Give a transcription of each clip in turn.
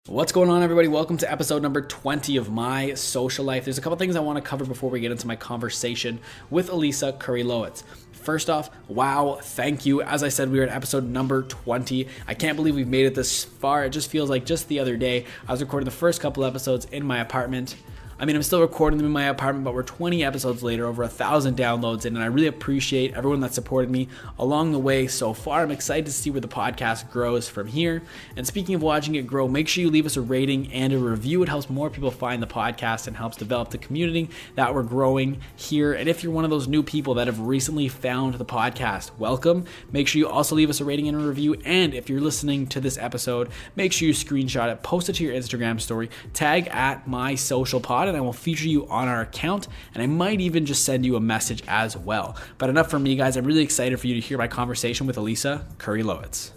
What's going on, everybody? Welcome to episode number 20 of My Social Life. There's a couple things I want to cover before we get into my conversation with Elisa Kurylowicz. First off, wow, thank you. As I said, we are at episode number 20. I can't believe we've made it this far. It just feels like just the other day, I was recording the first couple episodes in my apartment. I'm still recording them in my apartment, but we're 20 episodes later, over 1,000 downloads in, and I really appreciate everyone that supported me along the way so far. I'm excited to see where the podcast grows from here. And speaking of watching it grow, make sure you leave us a rating and a review. It helps more people find the podcast and helps develop the community that we're growing here. And if you're one of those new people that have recently found the podcast, welcome. Make sure you also leave us a rating and a review. And if you're listening to this episode, make sure you screenshot it, post it to your Instagram story, tag at My Social Pod, and I will feature you on our account, and I might even just send you a message as well. But enough from me, guys. I'm really excited for you to hear my conversation with Elisa Kurylowicz.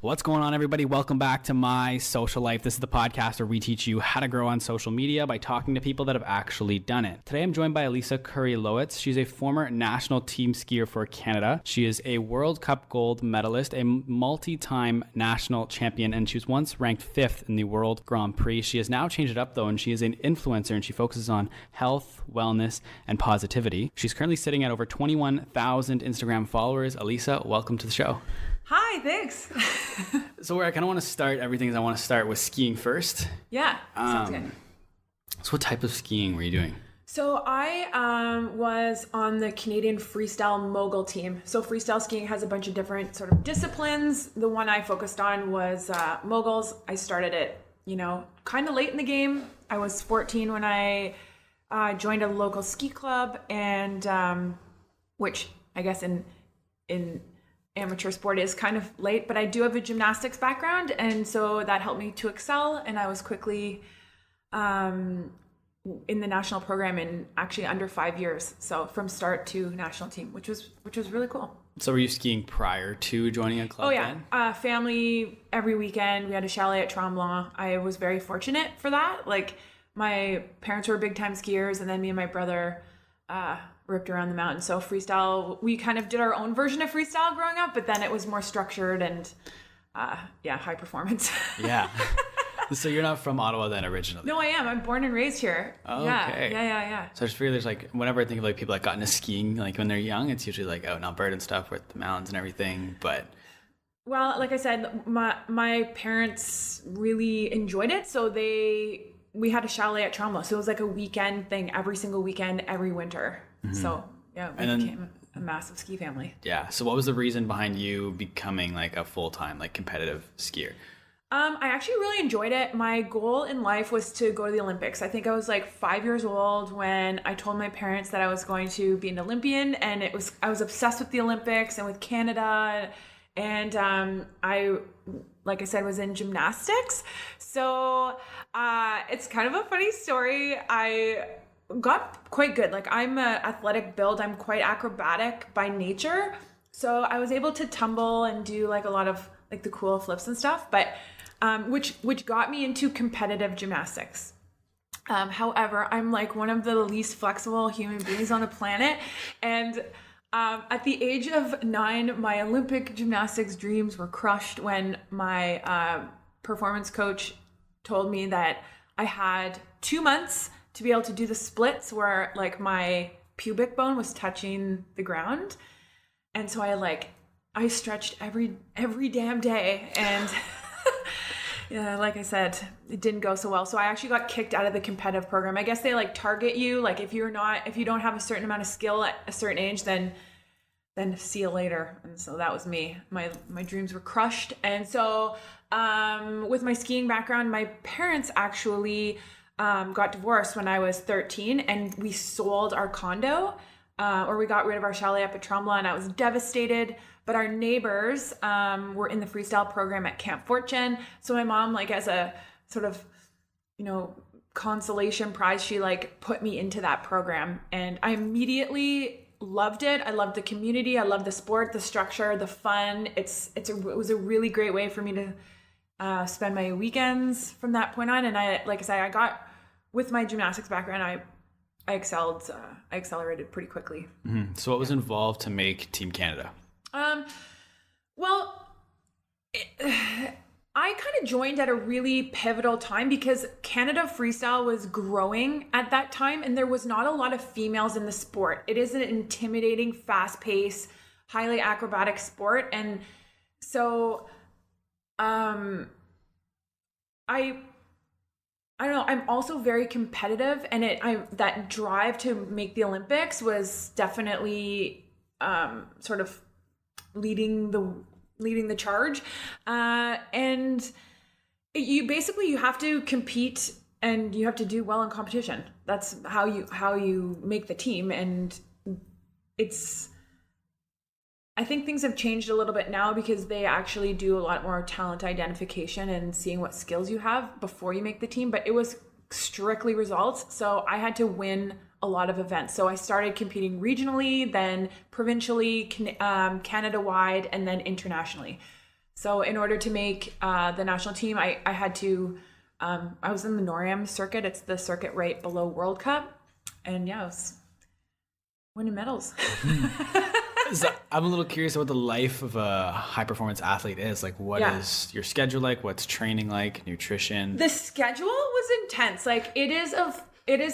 What's going on, everybody? Welcome back to My Social Life. This is the podcast where we teach you how to grow on social media by talking to people that have actually done it. Today, I'm joined by Elisa Kurylowicz. She's a former national team skier for Canada. She is a World Cup gold medalist, a multi-time national champion, and she was once ranked 5th in the World Grand Prix. She has now changed it up, though, and she is an influencer, and she focuses on health, wellness, and positivity. She's currently sitting at over 21,000 Instagram followers. Elisa, welcome to the show. Hi, thanks. So where I kind of want to start everything is I want to start with skiing first. Yeah, sounds good. So what type of skiing were you doing? So I was on the Canadian freestyle mogul team. So freestyle skiing has a bunch of different sort of disciplines. The one I focused on was moguls. I started it, kind of late in the game. I was 14 when I joined a local ski club, and which I guess in amateur sport is kind of late, but I do have a gymnastics background, and so that helped me to excel, and I was quickly in the national program in actually under 5 years, so from start to national team, which was really cool. So were you skiing prior to joining a club? Oh yeah, family every weekend. We had a chalet at Tremblant. I was very fortunate for that. Like, my parents were big time skiers, and then me and my brother ripped around the mountain. So freestyle, we kind of did our own version of freestyle growing up, but then it was more structured and high performance. Yeah. So you're not from Ottawa then originally? No, I am. I'm born and raised here. Oh, yeah. Okay. Yeah. So I just figure there's whenever I think of people that got into skiing, when they're young, it's usually out in Alberta and stuff with the mountains and everything, but... Well, like I said, my parents really enjoyed it, so we had a chalet at Tremblant, so it was like a weekend thing every single weekend, every winter. Mm-hmm. So yeah, we became a massive ski family. Yeah. So what was the reason behind you becoming a full-time competitive skier? I actually really enjoyed it. My goal in life was to go to the Olympics. I think I was 5 years old when I told my parents that I was going to be an Olympian, and I was obsessed with the Olympics and with Canada, and I, like I said, was in gymnastics. So it's kind of a funny story. I got quite good. I'm a athletic build. I'm quite acrobatic by nature. So I was able to tumble and do a lot of the cool flips and stuff, but which got me into competitive gymnastics. However, I'm one of the least flexible human beings on the planet, and at the age of 9, my Olympic gymnastics dreams were crushed when my performance coach told me that I had 2 months to be able to do the splits where my pubic bone was touching the ground. And so I stretched every damn day, and yeah, like I said, it didn't go so well. So I actually got kicked out of the competitive program. I guess they target you, if you don't have a certain amount of skill at a certain age, then see you later. And so that was me. My dreams were crushed. And so with my skiing background, my parents actually got divorced when I was 13, and we sold our condo, or we got rid of our chalet up at Tremblant, and I was devastated. But our neighbors were in the freestyle program at Camp Fortune. So my mom, as a sort of, consolation prize, she put me into that program, and I immediately loved it. I loved the community. I loved the sport, the structure, the fun. It was a really great way for me to spend my weekends from that point on. And I got, with my gymnastics background, I excelled. I accelerated pretty quickly. Mm-hmm. So what was involved to make Team Canada? Well, I joined at a really pivotal time because Canada freestyle was growing at that time and there was not a lot of females in the sport. It is an intimidating, fast-paced, highly acrobatic sport. And so I don't know, I'm also very competitive, and that drive to make the Olympics was definitely sort of leading the charge. And you have to compete and you have to do well in competition. That's how you make the team. And I think things have changed a little bit now because they actually do a lot more talent identification and seeing what skills you have before you make the team, but it was strictly results. So I had to win a lot of events. So I started competing regionally, then provincially, Canada-wide, and then internationally. So in order to make the national team, I had to, I was in the NORAM circuit. It's the circuit right below World Cup. And yeah, I was winning medals. So I'm a little curious about the life of a high performance athlete is. Like, what is your schedule like? What's training like? Nutrition? The schedule was intense. Like, it is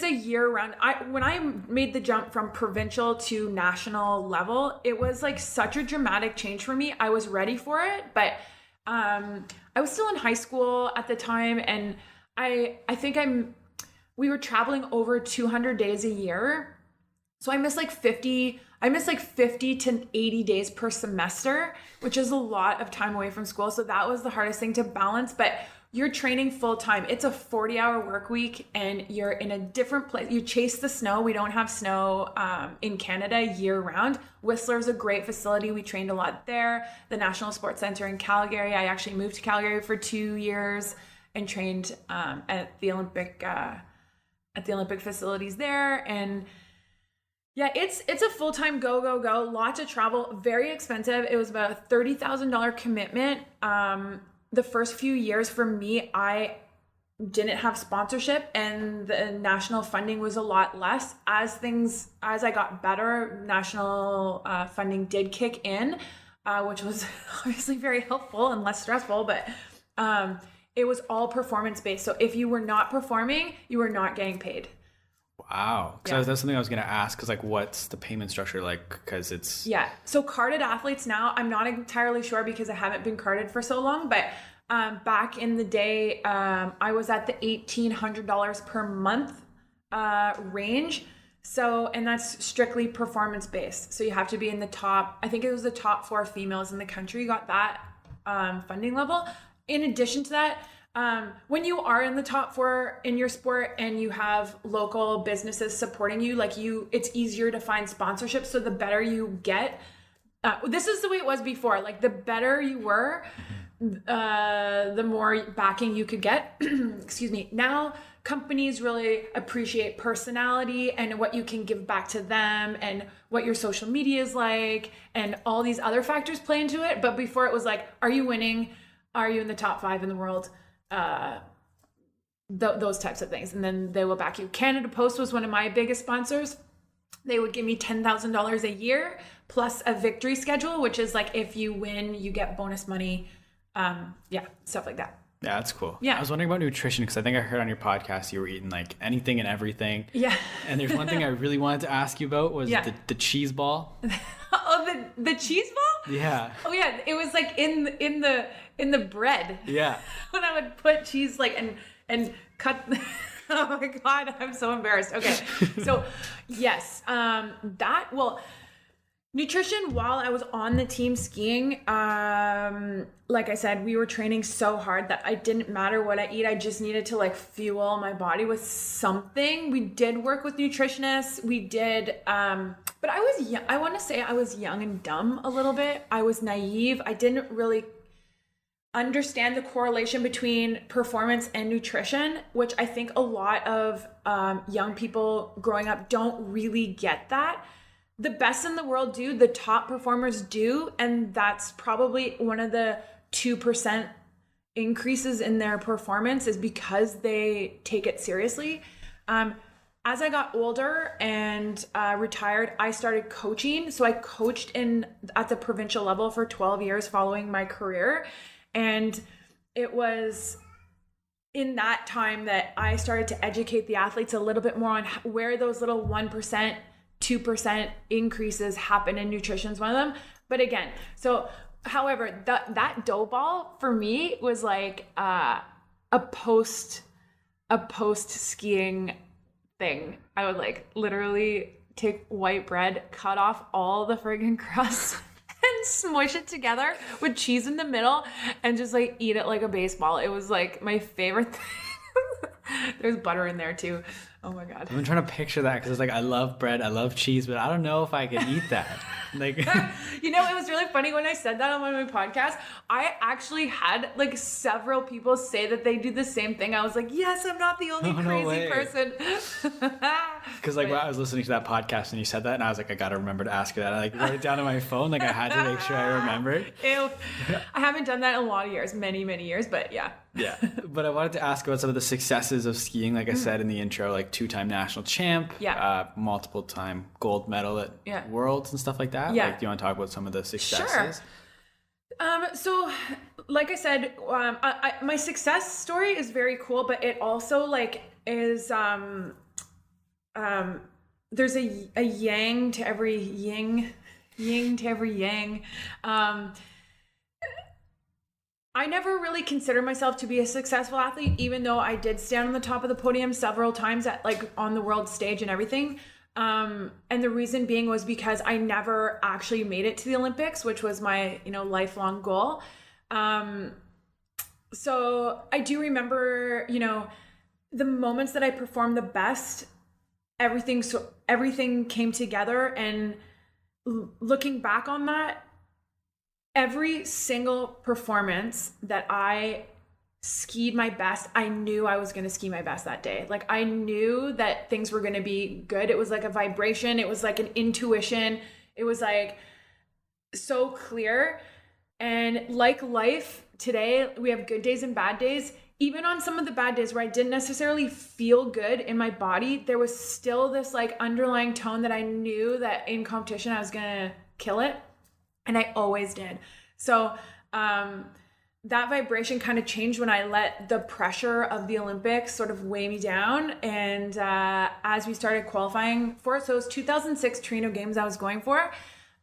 a year round. When I made the jump from provincial to national level, it was like such a dramatic change for me. I was ready for it, but I was still in high school at the time, and I think we were traveling over 200 days a year. So I missed like 50 to 80 days per semester, which is a lot of time away from school. So that was the hardest thing to balance. But you're training full time. It's a 40-hour work week and you're in a different place. You chase the snow. We don't have snow in Canada year round. Whistler's a great facility. We trained a lot there. The National Sports Center in Calgary. I actually moved to Calgary for 2 years and trained at the Olympic facilities there. And yeah, it's a full-time go, lots of travel, very expensive. It was about a $30,000 commitment. The first few years for me, I didn't have sponsorship and the national funding was a lot less. As I got better, national funding did kick in, which was obviously very helpful and less stressful, but it was all performance-based. So if you were not performing, you were not getting paid. Wow. Because that's something I was going to ask, because like, what's the payment structure like? Because it's... Yeah. So carded athletes now, I'm not entirely sure because I haven't been carded for so long, but back in the day, I was at the $1,800 per month range. So, and that's strictly performance based. So you have to be in the top, I think it was the top 4 females in the country got that funding level. In addition to that, when you are in the top 4 in your sport and you have local businesses supporting you, it's easier to find sponsorship. So the better you get, this is the way it was before, like the better you were, the more backing you could get. Excuse me. Now companies really appreciate personality and what you can give back to them and what your social media is like, and all these other factors play into it. But before it was like, are you winning? Are you in the top 5 in the world? Those types of things, and then they will back you. Canada Post was one of my biggest sponsors. They would give me $10,000 a year plus a victory schedule, which is like if you win, you get bonus money. Stuff like that. Yeah, that's cool. Yeah. I was wondering about nutrition because I think I heard on your podcast you were eating like anything and everything. Yeah. And there's one thing I really wanted to ask you about was the cheese ball. Oh, the cheese ball? Yeah. Oh yeah, it was like in the bread. Yeah. When I would put cheese and cut. Oh my God, I'm so embarrassed. Okay, so yes, nutrition while I was on the team skiing, like I said, we were training so hard that it didn't matter what I eat. I just needed to like fuel my body with something. We did work with nutritionists. We did, but I was young. I want to say I was young and dumb a little bit. I was naive. I didn't really understand the correlation between performance and nutrition, which I think a lot of young people growing up don't really get that. The best in the world do, the top performers do, and that's probably one of the 2% increases in their performance is because they take it seriously. As I got older and retired, I started coaching. So I coached at the provincial level for 12 years following my career. And it was in that time that I started to educate the athletes a little bit more on where those little 1%, 2% increases happen in nutrition is one of them. But again, so however, that dough ball for me was like a post skiing thing. I would like literally take white bread, cut off all the friggin' crust and smush it together with cheese in the middle and just like eat it like a baseball. It was like my favorite thing. There's butter in there too. Oh my God. I'm trying to picture that because it's like I love bread, I love cheese, but I don't know if I can eat that. Like, you know, it was really funny when I said that on one of my podcasts. I actually had like several people say that they do the same thing. I was like, yes, I'm not the only crazy person. Because like when I was listening to that podcast and you said that, and I was like, I gotta remember to ask you that. I like wrote it down on my phone. Like I had to make sure I remembered. Ew. I haven't done that in a lot of years, many years, but yeah. Yeah. But I wanted to ask about some of the successes of skiing. Like I said in the intro, like 2-time national champ, multiple time gold medal at Worlds and stuff like that. Yeah. Like, do you want to talk about some of the successes? Sure. So like I said, my success story is very cool, but it also like is, there's a yang to every yin to every yang. I never really considered myself to be a successful athlete, even though I did stand on the top of the podium several times at like on the world stage and everything. And the reason being was because I never actually made it to the Olympics, which was my, lifelong goal. So I do remember, the moments that I performed the best, everything came together, and looking back on that, every single performance that I skied my best, I knew I was going to ski my best that day. Like I knew that things were going to be good. It was like a vibration. It was like an intuition. It was like so clear. And like life today, we have good days and bad days. Even on some of the bad days where I didn't necessarily feel good in my body, there was still this like underlying tone that I knew that in competition I was going to kill it. And I always did. So that vibration kind of changed when I let the pressure of the Olympics sort of weigh me down. And as we started qualifying for it, so it was 2006 Torino Games I was going for.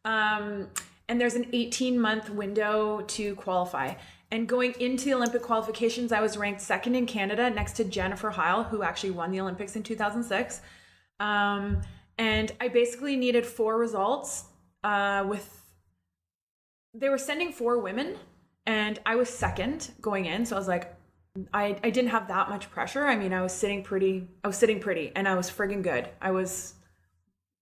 And there's an 18-month window to qualify. And going into the Olympic qualifications, I was ranked second in Canada next to Jennifer Heil, who actually won the Olympics in 2006. And I basically needed 4 results they were sending 4 women, and I was second going in. So I was like, I didn't have that much pressure. I mean, I was sitting pretty, and I was friggin' good. I was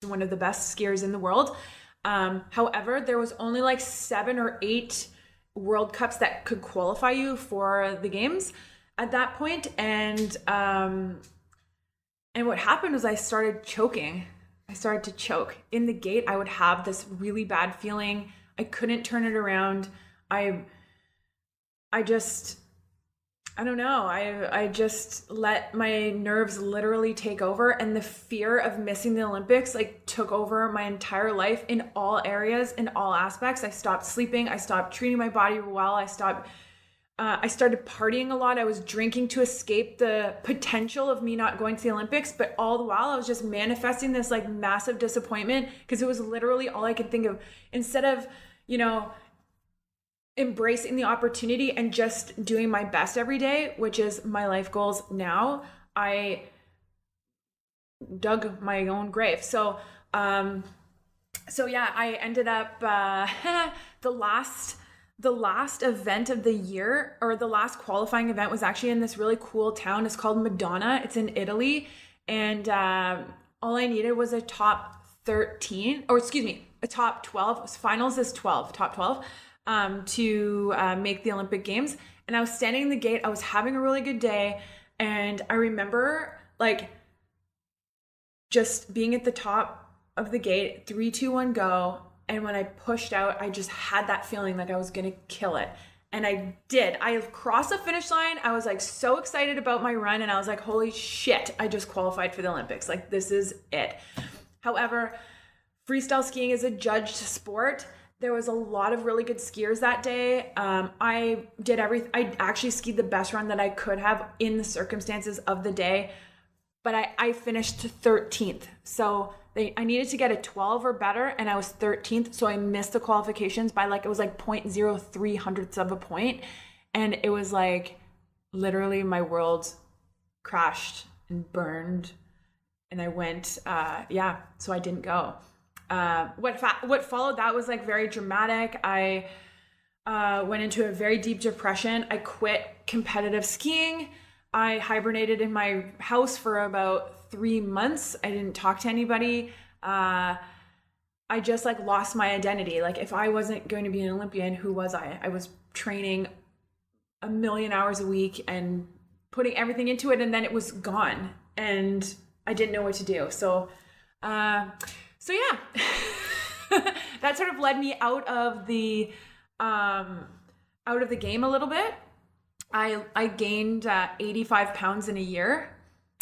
one of the best skiers in the world. However, there was only like 7 or 8 World Cups that could qualify you for the games at that point. And what happened was I started choking. I started to choke. In the gate, I would have this really bad feeling. I couldn't turn it around. I don't know. I just let my nerves literally take over, and the fear of missing the Olympics like took over my entire life in all areas, in all aspects. I stopped sleeping. I stopped treating my body well. I started partying a lot. I was drinking to escape the potential of me not going to the Olympics, but all the while I was just manifesting this like massive disappointment because it was literally all I could think of. Instead of, embracing the opportunity and just doing my best every day, which is my life goals now, I dug my own grave. So yeah, I ended up the last event of the year, or the last qualifying event, was actually in this really cool town. It's called Madonna. It's in Italy. And all I needed was a top 13, or excuse me, a top 12. Finals is 12, top 12, to make the Olympic Games. And I was standing in the gate. I was having a really good day. And I remember like just being at the top of the gate, 3, 2, 1, go. And when I pushed out, I just had that feeling like I was going to kill it. And I did. I crossed the finish line. I was like so excited about my run. And I was like, holy shit, I just qualified for the Olympics. Like, this is it. However, freestyle skiing is a judged sport. There was a lot of really good skiers that day. I actually skied the best run that I could have in the circumstances of the day, but I finished 13th. So I needed to get a 12 or better, and I was 13th. So I missed the qualifications by it was like 0.03 hundredths of a point. And it was like literally my world crashed and burned. And I went, so I didn't go. What followed that was like very dramatic. I went into a very deep depression. I quit competitive skiing. I hibernated in my house for about 3 months. I didn't talk to anybody. I just like lost my identity. Like if I wasn't going to be an Olympian, who was I? I was training a million hours a week and putting everything into it, and then it was gone and I didn't know what to do. So yeah, that sort of led me out of the game a little bit. I gained 85 pounds in a year.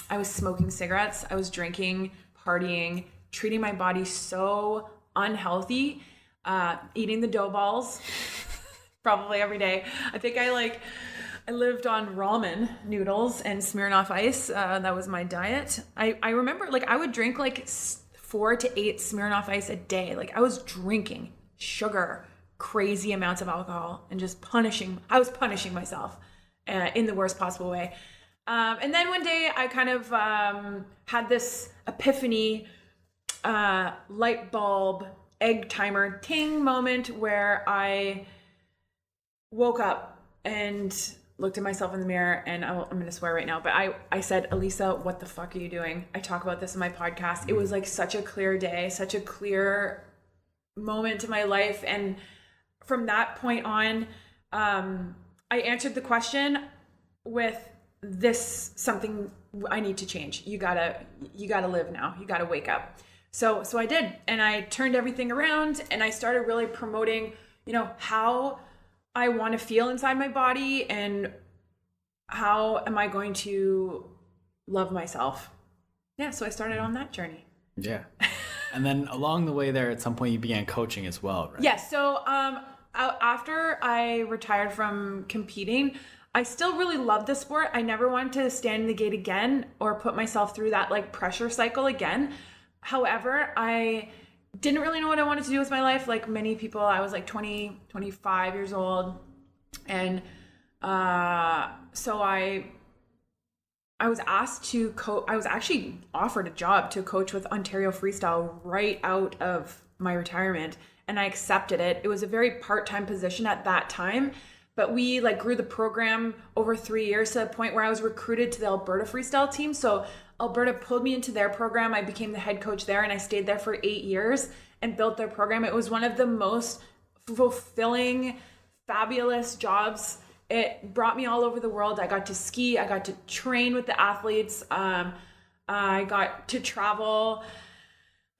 I was smoking cigarettes. I was drinking, partying, treating my body so unhealthy, eating the dough balls probably every day. I think I lived on ramen noodles and Smirnoff Ice. That was my diet. I remember I would drink 4 to 8 Smirnoff Ice a day. I was drinking sugar, crazy amounts of alcohol, and just I was punishing myself in the worst possible way. And then one day I kind of had this epiphany, light bulb, egg timer ting moment where I woke up and looked at myself in the mirror, and I'm going to swear right now, but I said, Elisa, what the fuck are you doing? I talk about this in my podcast. It was such a clear day, such a clear moment in my life. And from that point on, I answered the question with something I need to change. You gotta live now. You gotta wake up. So I did. And I turned everything around and I started really promoting, how I want to feel inside my body and how am I going to love myself. Yeah. So I started on that journey. Yeah. And then along the way there, at some point you began coaching as well, right? Yeah. So, after I retired from competing, I still really loved the sport. I never wanted to stand in the gate again or put myself through that pressure cycle again. However, I didn't really know what I wanted to do with my life. Like many people, I was 20, 25 years old. And so I was asked to coach. I was actually offered a job to coach with Ontario Freestyle right out of my retirement. And I accepted it. It was a very part-time position at that time, but we grew the program over 3 years to the point where I was recruited to the Alberta Freestyle team. So Alberta pulled me into their program. I became the head coach there, and I stayed there for 8 years and built their program. It was one of the most fulfilling, fabulous jobs. It brought me all over the world. I got to ski. I got to train with the athletes. I got to travel.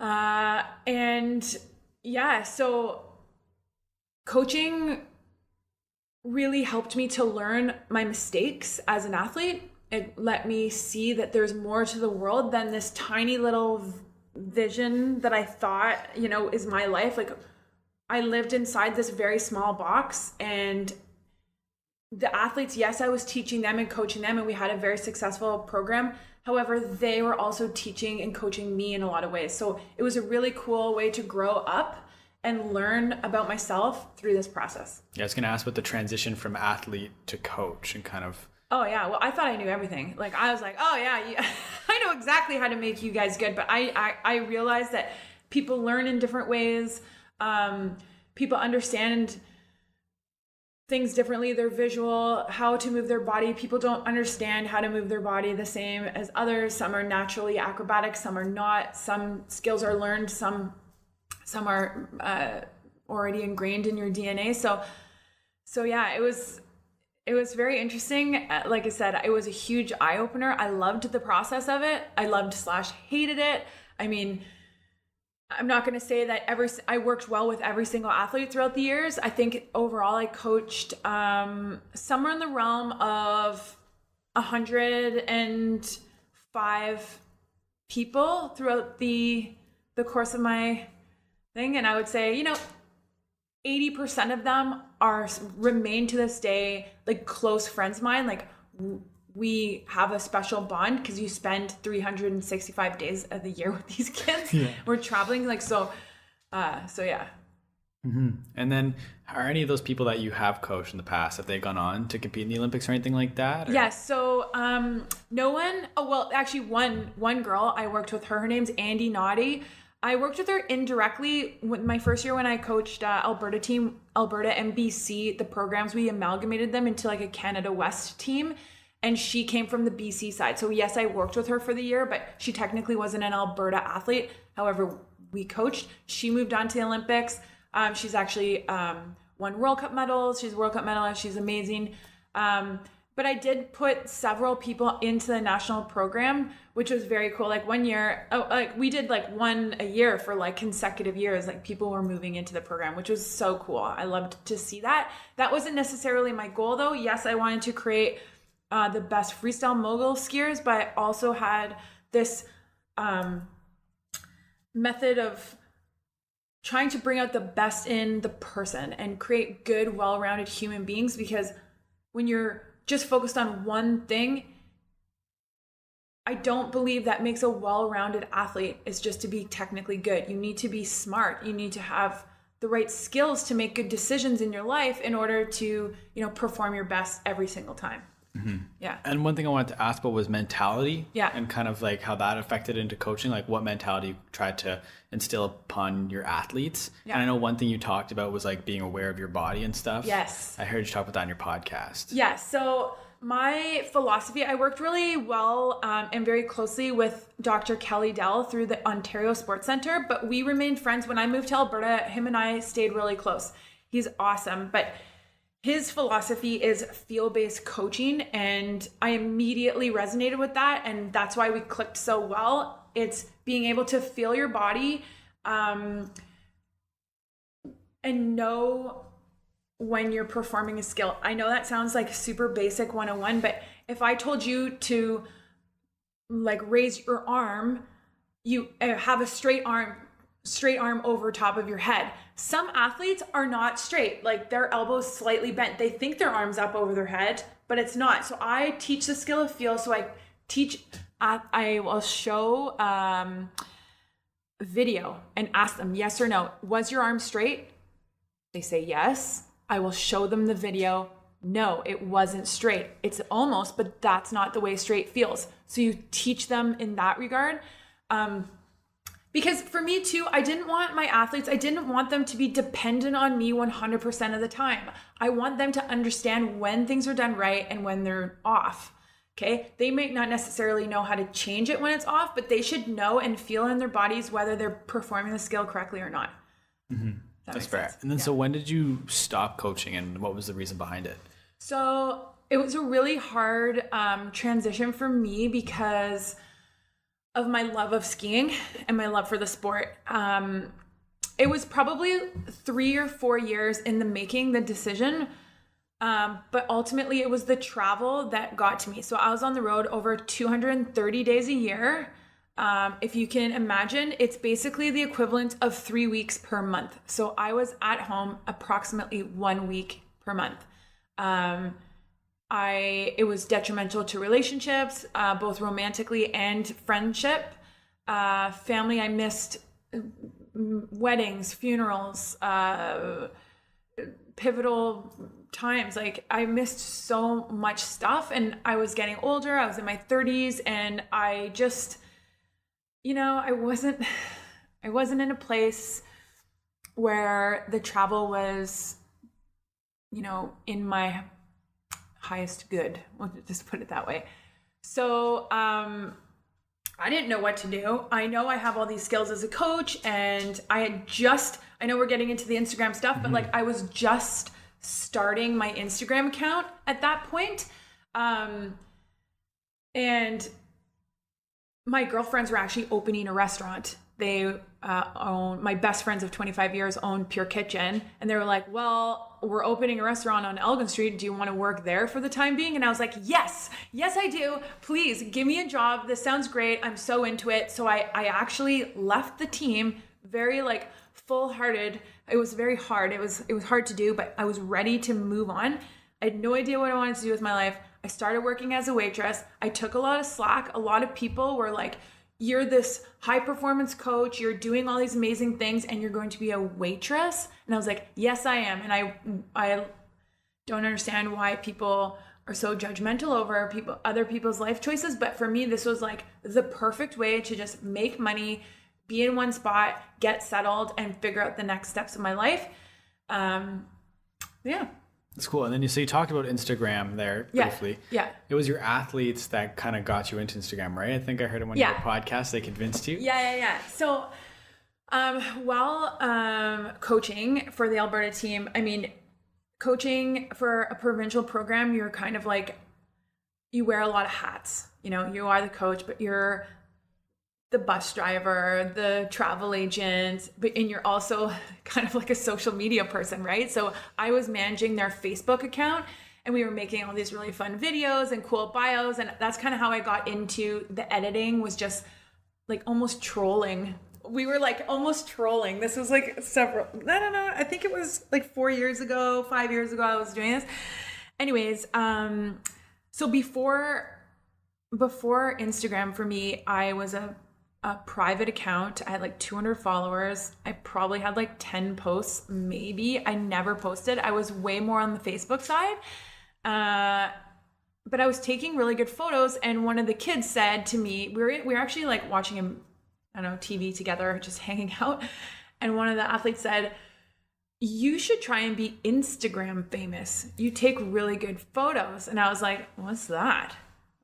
And yeah, so coaching really helped me to learn my mistakes as an athlete. It let me see that there's more to the world than this tiny little vision that I thought, is my life. I lived inside this very small box, and the athletes, yes, I was teaching them and coaching them, and we had a very successful program. However, they were also teaching and coaching me in a lot of ways. So it was a really cool way to grow up and learn about myself through this process. Yeah, I was going to ask about the transition from athlete to coach and kind of... Oh, yeah. Well, I thought I knew everything. I was like, oh, yeah, I know exactly how to make you guys good. But I realized that people learn in different ways. People understand things differently. They're visual, how to move their body. People don't understand how to move their body the same as others. Some are naturally acrobatic, some are not. Some skills are learned, some are already ingrained in your DNA. So yeah, it was very interesting. Like I said, it was a huge eye opener. I loved the process of it. I loved / hated it. I mean, I'm not going to say that I worked well with every single athlete throughout the years. I think overall I coached somewhere in the realm of 105 people throughout the course of my thing. And I would say, 80% of them remain to this day like close friends of mine. Like we have a special bond because you spend 365 days of the year with these kids. Yeah. We're traveling so yeah. Mm-hmm. And then are any of those people that you have coached in the past, have they gone on to compete in the Olympics or anything like that? Or? Yes. So no one, actually one girl, I worked with her. Her name's Andy Naughty. I worked with her indirectly my first year when I coached Alberta and BC, the programs, we amalgamated them into like a Canada West team. And she came from the BC side. So yes, I worked with her for the year, but she technically wasn't an Alberta athlete. However, we coached. She moved on to the Olympics. She's actually won World Cup medals. She's a World Cup medalist. She's amazing. But I did put several people into the national program, which was very cool. Like one year, we did like one a year for like consecutive years. Like people were moving into the program, which was so cool. I loved to see that. That wasn't necessarily my goal though. Yes, I wanted to create the best freestyle mogul skiers, but I also had this method of trying to bring out the best in the person and create good, well-rounded human beings, because when you're just focused on one thing, I don't believe that makes a well-rounded athlete is just to be technically good. You need to be smart. You need to have the right skills to make good decisions in your life in order to, perform your best every single time. Mm-hmm. Yeah. And one thing I wanted to ask about was mentality. Yeah. And kind of like how that affected into coaching, like what mentality you tried to instill upon your athletes. Yeah. And I know one thing you talked about was like being aware of your body and stuff. Yes. I heard you talk about that on your podcast. Yeah. So my philosophy, I worked really well and very closely with Dr. Kelly Dell through the Ontario Sports Center, but we remained friends. When I moved to Alberta, him and I stayed really close. He's awesome. But his philosophy is feel-based coaching, and I immediately resonated with that, and that's why we clicked so well. It's being able to feel your body and know when you're performing a skill. I know that sounds like super basic 101, but if I told you to like raise your arm, you have a straight arm over top of your head. Some athletes are not straight, like their elbows slightly bent. They think their arm's up over their head, but it's not. So I teach the skill of feel. So I will show video and ask them yes or no. Was your arm straight? They say yes. I will show them the video. No, it wasn't straight. It's almost, but that's not the way straight feels. So you teach them in that regard. Because for me too, I didn't want my athletes, I didn't want them to be dependent on me 100% of the time. I want them to understand when things are done right and when they're off. Okay. They may not necessarily know how to change it when it's off, but they should know and feel in their bodies whether they're performing the skill correctly or not. Mm-hmm. That's fair. Sense. And then, So when did you stop coaching and what was the reason behind it? So it was a really hard transition for me because of my love of skiing and my love for the sport. It was probably 3 or 4 years in the making, the decision. But ultimately it was the travel that got to me. So I was on the road over 230 days a year. If you can imagine, it's basically the equivalent of 3 weeks per month. So I was at home approximately 1 week per month. It was detrimental to relationships, both romantically and friendship. Family, I missed weddings, funerals, pivotal times. Like I missed so much stuff, and I was getting older. I was in my 30s, and I just, I wasn't in a place where the travel was, in my highest good. We'll just put it that way. So I didn't know what to do. I know I have all these skills as a coach, and I know we're getting into the Instagram stuff, but like I was just starting my Instagram account at that point. And my girlfriends were actually opening a restaurant. They my best friends of 25 years own Pure Kitchen. And they were like, well, we're opening a restaurant on Elgin Street. Do you want to work there for the time being? And I was like, yes, I do. Please give me a job. This sounds great. I'm so into it. So I actually left the team very like full-hearted. It was very hard. It was hard to do, but I was ready to move on. I had no idea what I wanted to do with my life. I started working as a waitress. I took a lot of slack. A lot of people were like, you're this high performance coach, you're doing all these amazing things, and you're going to be a waitress. And I was like, yes, I am. And I don't understand why people are so judgmental over other people's life choices. But for me, this was like the perfect way to just make money, be in one spot, get settled, and figure out the next steps of my life. Yeah. That's cool. And then you talked about Instagram there briefly. Yeah. It was your athletes that kind of got you into Instagram, right? I think I heard on one of your podcasts, they convinced you. Yeah. So while coaching for the Alberta team, I mean, coaching for a provincial program, you're kind of like, you wear a lot of hats. You know, you are the coach, but you're the bus driver, the travel agent, and you're also kind of like a social media person, right? So I was managing their Facebook account, and we were making all these really fun videos and cool bios, and that's kind of how I got into the editing, was just like almost trolling. We were like almost trolling. This was like I don't know, I think it was like 5 years ago I was doing this. Anyways, so before Instagram for me, I was a private account. I had like 200 followers. I probably had like 10 posts, maybe. I never posted. I was way more on the Facebook side. But I was taking really good photos, and one of the kids said to me, we were actually like watching TV together, just hanging out. And one of the athletes said, you should try and be Instagram famous. You take really good photos. And I was like, what's that?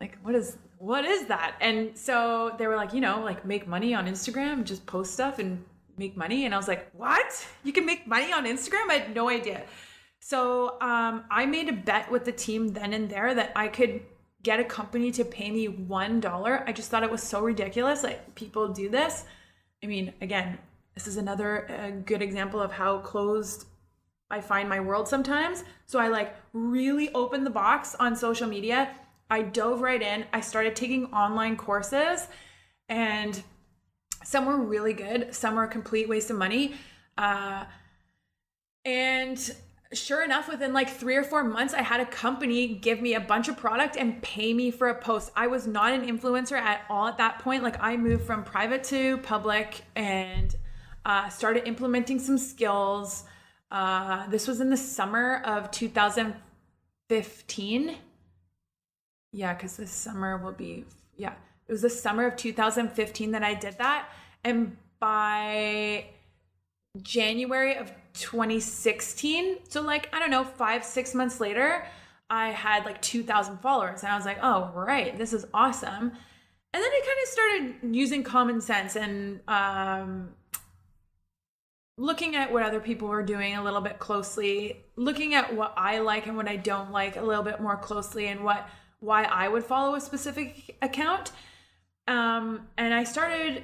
Like, what is that? And so they were like, like make money on Instagram, just post stuff and make money. And I was like, what? You can make money on Instagram? I had no idea. So I made a bet with the team then and there that I could get a company to pay me $1. I just thought it was so ridiculous. Like, people do this. I mean, again, this is another good example of how closed I find my world sometimes. So I like really opened the box on social media. I dove right in. I started taking online courses, and some were really good. Some were a complete waste of money. And sure enough, within like 3 or 4 months, I had a company give me a bunch of product and pay me for a post. I was not an influencer at all at that point. Like, I moved from private to public and started implementing some skills. This was in the summer of 2015. Yeah, because this summer will be, it was the summer of 2015 that I did that. And by January of 2016, so like, I don't know, 5-6 months later, I had like 2,000 followers. And I was like, oh, right, this is awesome. And then I kind of started using common sense and looking at what other people were doing a little bit closely, looking at what I like and what I don't like a little bit more closely, and why I would follow a specific account. And I started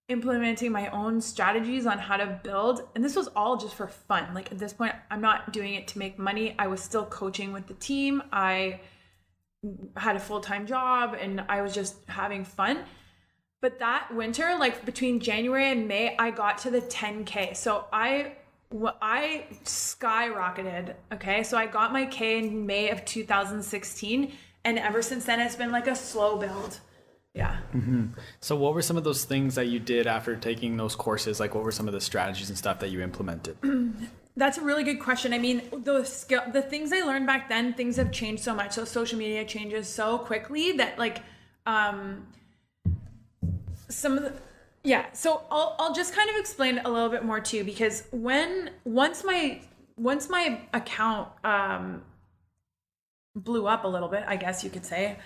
implementing my own strategies on how to build. And this was all just for fun. Like, at this point, I'm not doing it to make money. I was still coaching with the team. I had a full-time job, and I was just having fun. But that winter, like between January and May, I got to the 10K. So I skyrocketed. Okay. So I got my K in May of 2016. And ever since then, it's been like a slow build. Yeah. Mm-hmm. So what were some of those things that you did after taking those courses? Like, what were some of the strategies and stuff that you implemented? That's a really good question. I mean, the things I learned back then, things have changed so much. So social media changes so quickly that like, some of the, so I'll just kind of explain a little bit more too, because once my account, blew up a little bit, I guess you could say,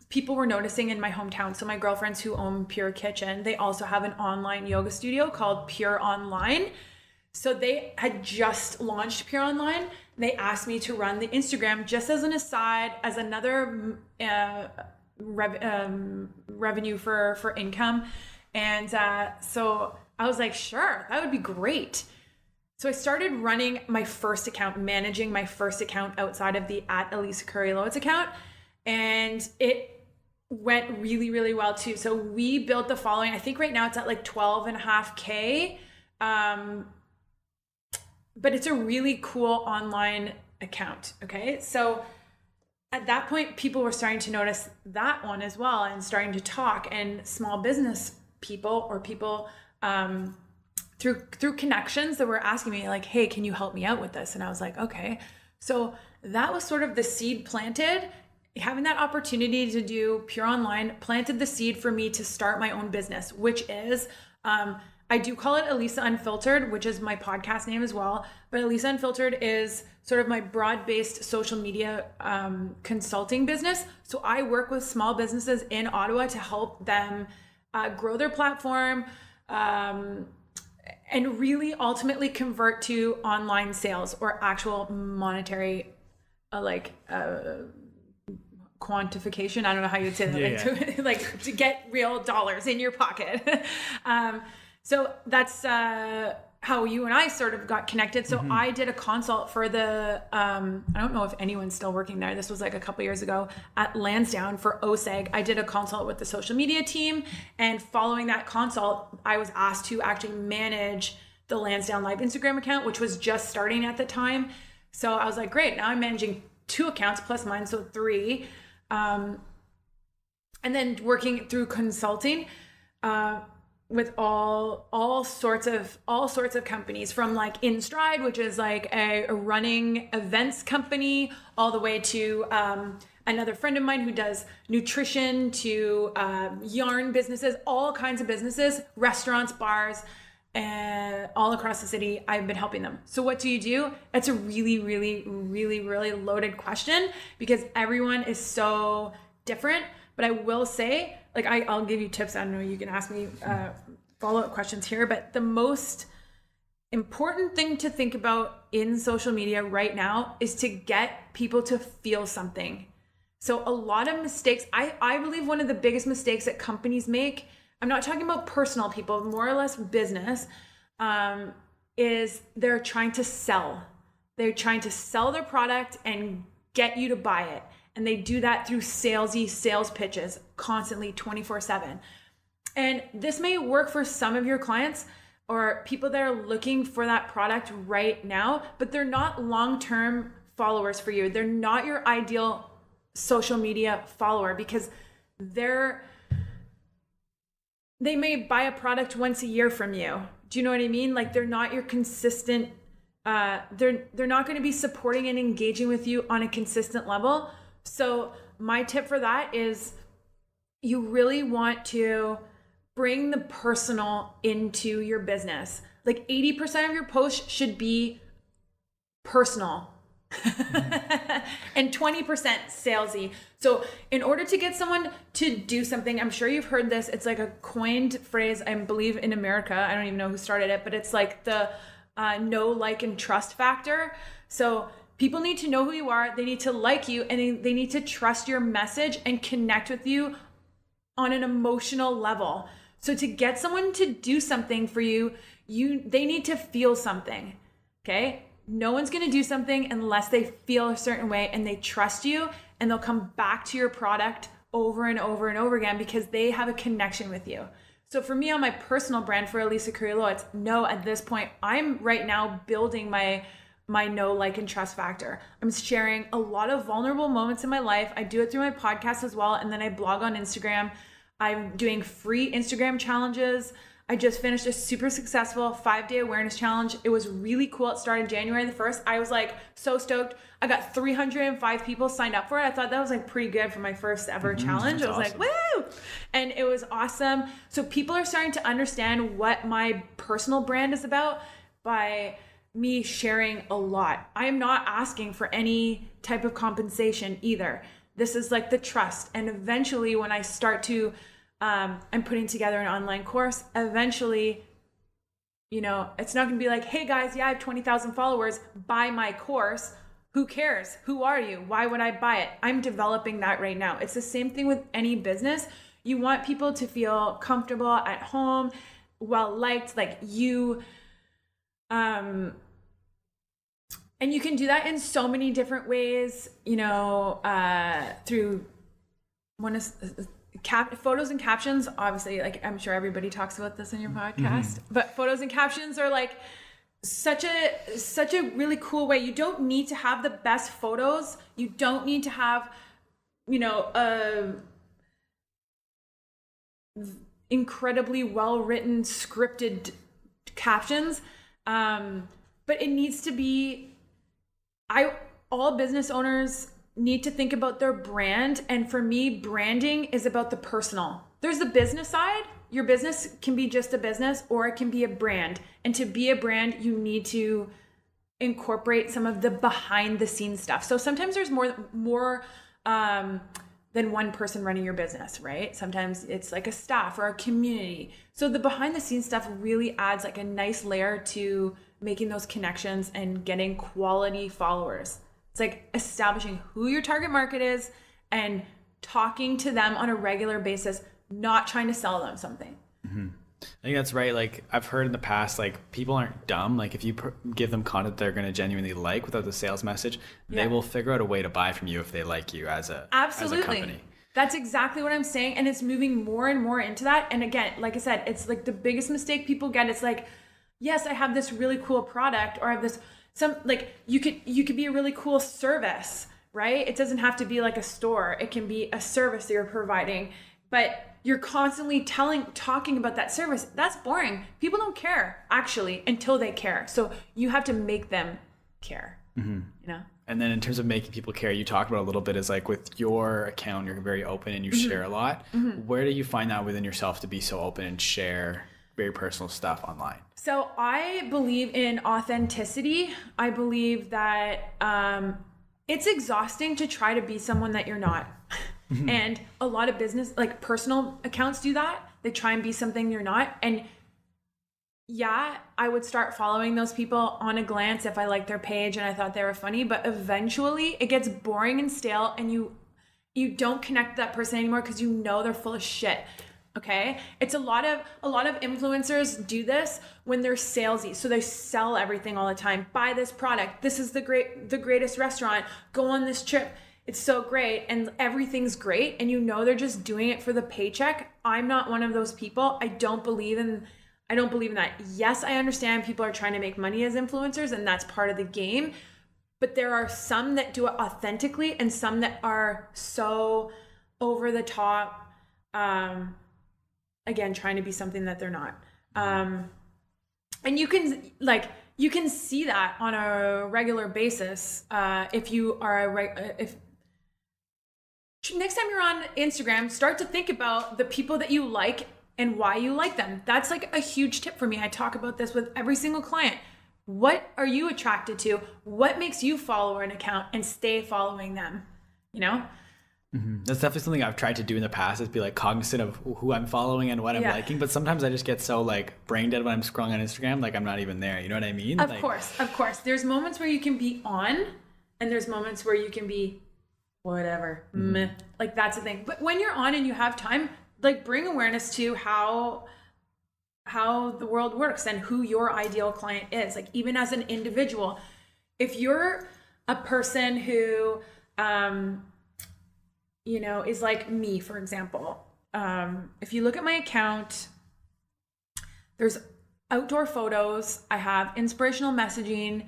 people were noticing in my hometown. So my girlfriends who own Pure Kitchen, they also have an online yoga studio called Pure Online. So they had just launched Pure Online. They asked me to run the Instagram just as an aside, as another revenue for income. And so I was like, sure, that would be great. So I started running my first account, managing my first account outside of the @Elisa Kurylowicz account. And it went really, really well too. So we built the following. I think right now it's at like 12.5K. But it's a really cool online account. Okay. So at that point, people were starting to notice that one as well and starting to talk, and small business people or people through connections that were asking me like, hey, can you help me out with this? And I was like, okay. So that was sort of the seed planted. Having that opportunity to do pure online planted the seed for me to start my own business, which is, I do call it Elisa Unfiltered, which is my podcast name as well. But Elisa Unfiltered is sort of my broad-based social media consulting business. So I work with small businesses in Ottawa to help them grow their platform and really ultimately convert to online sales or actual monetary quantification. I don't know how you'd say that. Like to get real dollars in your pocket. So that's how you and I sort of got connected. So I did a consult for the, I don't know if anyone's still working there. This was like a couple years ago at Lansdowne for OSEG. I did a consult with the social media team. And following that consult, I was asked to actually manage the Lansdowne Live Instagram account, which was just starting at the time. So I was like, great, now I'm managing 2 accounts plus mine, so 3. And then working through consulting, with all sorts of companies, from like InStride, which is like a running events company, all the way to another friend of mine who does nutrition, to yarn businesses, all kinds of businesses, restaurants, bars, and all across the city. I've been helping them. So what do you do? It's a really, really, really, really loaded question because everyone is so different. But I will say, like, I'll give you tips. I don't know, you can ask me follow-up questions here, but the most important thing to think about in social media right now is to get people to feel something. So a lot of mistakes, I believe one of the biggest mistakes that companies make, I'm not talking about personal people, more or less business, is they're trying to sell. They're trying to sell their product and get you to buy it. And they do that through salesy sales pitches constantly 24/7. And this may work for some of your clients or people that are looking for that product right now, but they're not long-term followers for you. They're not your ideal social media follower because they may buy a product once a year from you. Do you know what I mean? Like they're not your consistent, they're not going to be supporting and engaging with you on a consistent level. So my tip for that is you really want to bring the personal into your business. Like 80% of your posts should be personal and 20% salesy. So in order to get someone to do something, I'm sure you've heard this, it's like a coined phrase, I believe in America, I don't even know who started it, but it's like the know, like, and trust factor. So people need to know who you are, they need to like you, and they need to trust your message and connect with you on an emotional level. So to get someone to do something for you, they need to feel something, okay? No one's gonna do something unless they feel a certain way and they trust you, and they'll come back to your product over and over and over again because they have a connection with you. So for me on my personal brand, for Elisa Kurylowicz, no, at this point, I'm right now building my know, like, and trust factor. I'm sharing a lot of vulnerable moments in my life. I do it through my podcast as well, and then I blog on Instagram. I'm doing free Instagram challenges. I just finished a super successful 5-day awareness challenge. It was really cool. It started January the 1st. I was like so stoked. I got 305 people signed up for it. I thought that was like pretty good for my first ever challenge. I was awesome. Like, woo! And it was awesome. So people are starting to understand what my personal brand is about by me sharing a lot. I am not asking for any type of compensation either. This is like the trust. And eventually when I start to, I'm putting together an online course, eventually, you know, it's not gonna be like, hey guys, yeah, I have 20,000 followers, buy my course. Who cares? Who are you? Why would I buy it? I'm developing that right now. It's the same thing with any business. You want people to feel comfortable at home, well liked, like you, and you can do that in so many different ways, you know, through photos and captions, obviously, like I'm sure everybody talks about this in your podcast, but photos and captions are like such a really cool way. You don't need to have the best photos. You don't need to have, incredibly well-written, scripted captions. But it needs to be, all business owners need to think about their brand. And for me, branding is about the personal. There's the business side. Your business can be just a business, or it can be a brand. And to be a brand, you need to incorporate some of the behind the scenes stuff. So sometimes there's more than one person running your business, right? Sometimes it's like a staff or a community. So the behind the scenes stuff really adds like a nice layer to making those connections and getting quality followers. It's like establishing who your target market is and talking to them on a regular basis, not trying to sell them something. Mm-hmm. I think that's right. Like I've heard in the past, like people aren't dumb. Like if you give them content they're going to genuinely like without the sales message, they will figure out a way to buy from you if they like you as a company. That's exactly what I'm saying. And it's moving more and more into that. And again, like I said, it's like the biggest mistake people get. It's like, yes, I have this really cool product, or I have this, you could be a really cool service, right? It doesn't have to be like a store. It can be a service that you're providing, but you're constantly talking about that service. That's boring. People don't care actually until they care. So you have to make them care, And then in terms of making people care, you talked about a little bit is like with your account, you're very open and you share a lot. Where do you find that within yourself to be so open and share very personal stuff online? So I believe in authenticity. I believe that it's exhausting to try to be someone that you're not. And a lot of business, like personal accounts do that. They try and be something you're not. And yeah, I would start following those people on a glance if I liked their page and I thought they were funny, but eventually it gets boring and stale and you don't connect with that person anymore because you know they're full of shit. Okay? It's a lot of influencers do this when they're salesy. So they sell everything all the time. Buy this product. This is the greatest restaurant. Go on this trip. It's so great and everything's great and they're just doing it for the paycheck. I'm not one of those people. I don't believe in that. Yes, I understand people are trying to make money as influencers and that's part of the game, but there are some that do it authentically and some that are so over the top, again, trying to be something that they're not. And you can see that on a regular basis. If you are next time you're on Instagram, start to think about the people that you like and why you like them. That's like a huge tip for me. I talk about this with every single client. What are you attracted to? What makes you follow an account and stay following them? That's definitely something I've tried to do in the past, is be like cognizant of who I'm following and what I'm liking. But sometimes I just get so like brain dead when I'm scrolling on Instagram, like I'm not even there. You know what I mean? Of course. There's moments where you can be on and there's moments where you can be whatever. Like that's the thing. But when you're on and you have time, like bring awareness to how the world works and who your ideal client is. Like even as an individual, if you're a person who, is like me, for example, if you look at my account, there's outdoor photos, I have inspirational messaging,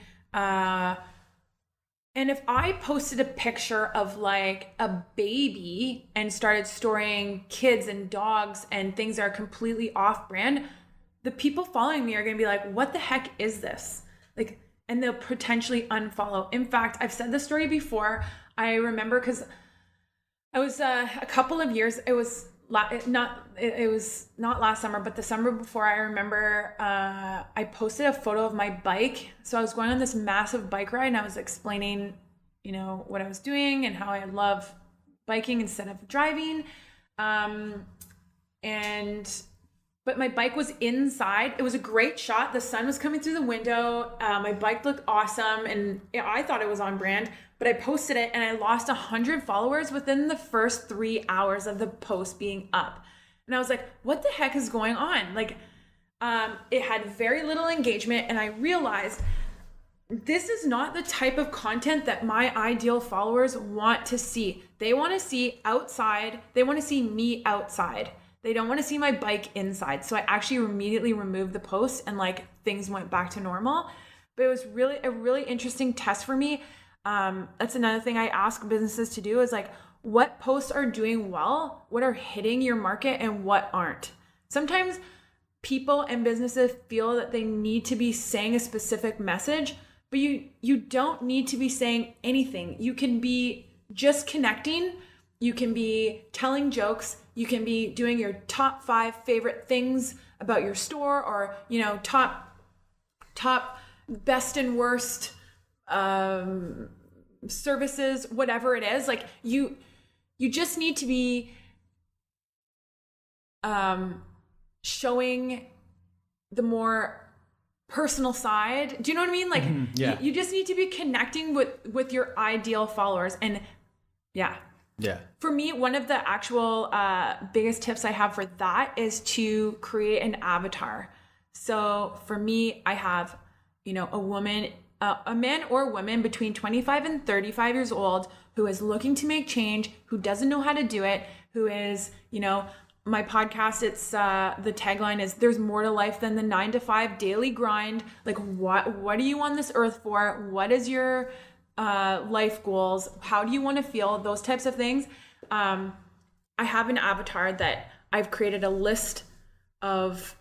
and if I posted a picture of like a baby and started storing kids and dogs and things that are completely off brand, the people following me are going to be like, what the heck is this? Like, and they'll potentially unfollow. In fact, I've said this story before. I remember because I was a couple of years, it was not last summer, but the summer before, I remember I posted a photo of my bike. So I was going on this massive bike ride and I was explaining, what I was doing and how I love biking instead of driving. But my bike was inside. It was a great shot. The sun was coming through the window. My bike looked awesome and I thought it was on brand, but I posted it and I lost 100 followers within the first 3 hours of the post being up. And I was like, what the heck is going on? Like, it had very little engagement and I realized this is not the type of content that my ideal followers want to see. They want to see outside. They want to see me outside. They don't want to see my bike inside. So I actually immediately removed the post and like things went back to normal. But it was really a really interesting test for me. That's another thing I ask businesses to do is like, what posts are doing well, what are hitting your market, and what aren't. Sometimes people and businesses feel that they need to be saying a specific message, but you don't need to be saying anything. You can be just connecting. You can be telling jokes. You can be doing your top 5 favorite things about your store, or, you know, top best and worst services, whatever it is. Like you just need to be showing the more personal side. Do you know what I mean? Like you just need to be connecting with your ideal followers. And yeah. For me, one of the actual biggest tips I have for that is to create an avatar. So for me, I have, you know, a man or woman between 25 and 35 years old who is looking to make change, who doesn't know how to do it, who is, you know, my podcast, it's the tagline is there's more to life than the 9-to-5 daily grind. Like what are you on this earth for? What is your life goals? How do you want to feel? Those types of things. I have an avatar that I've created a list of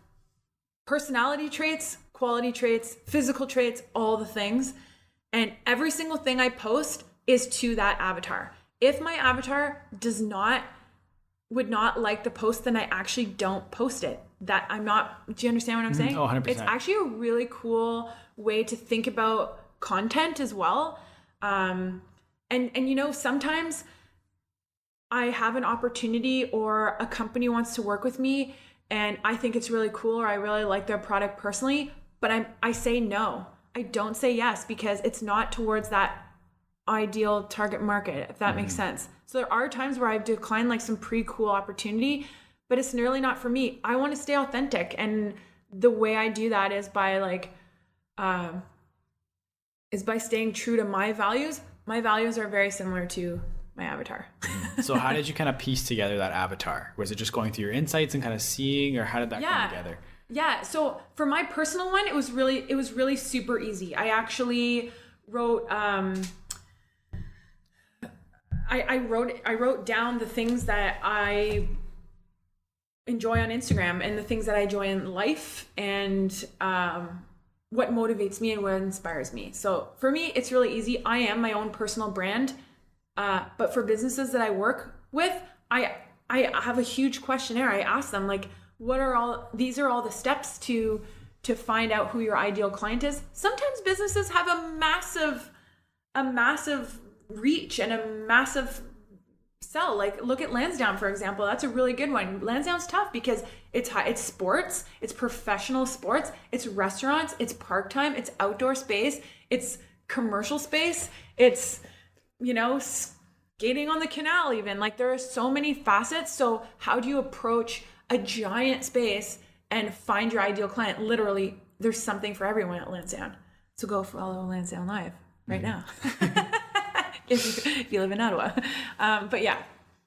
personality traits, quality traits, physical traits, all the things. And every single thing I post is to that avatar. If my avatar would not like the post, then I actually don't post it. Do you understand what I'm saying? Oh, 100%. It's actually a really cool way to think about content as well. And you know, sometimes I have an opportunity or a company wants to work with me and I think it's really cool or I really like their product personally, but I say no. I don't say yes because it's not towards that ideal target market, if that makes sense. So there are times where I've declined like some pretty cool opportunity, but it's really not for me. I want to stay authentic. And the way I do that is by staying true to my values. My values are very similar to my avatar. So how did you kind of piece together that avatar? Was it just going through your insights and kind of seeing, or how did that come together? Yeah. So for my personal one, it was really super easy. I actually wrote, I wrote down the things that I enjoy on Instagram and the things that I enjoy in life and what motivates me and what inspires me. So for me, it's really easy. I am my own personal brand. But for businesses that I work with, I have a huge questionnaire. I ask them like, these are all the steps to find out who your ideal client is. Sometimes businesses have a massive reach and a massive sell. Like look at Lansdowne, for example. That's a really good one. Lansdowne's tough because it's sports, it's professional sports, it's restaurants, it's park time, it's outdoor space, it's commercial space, it's, you know, skating on the canal even. Like there are so many facets. So how do you approach a giant space and find your ideal client? Literally, there's something for everyone at Lansdowne. So go follow Lansdowne Live right now. if you live in Ottawa. But yeah.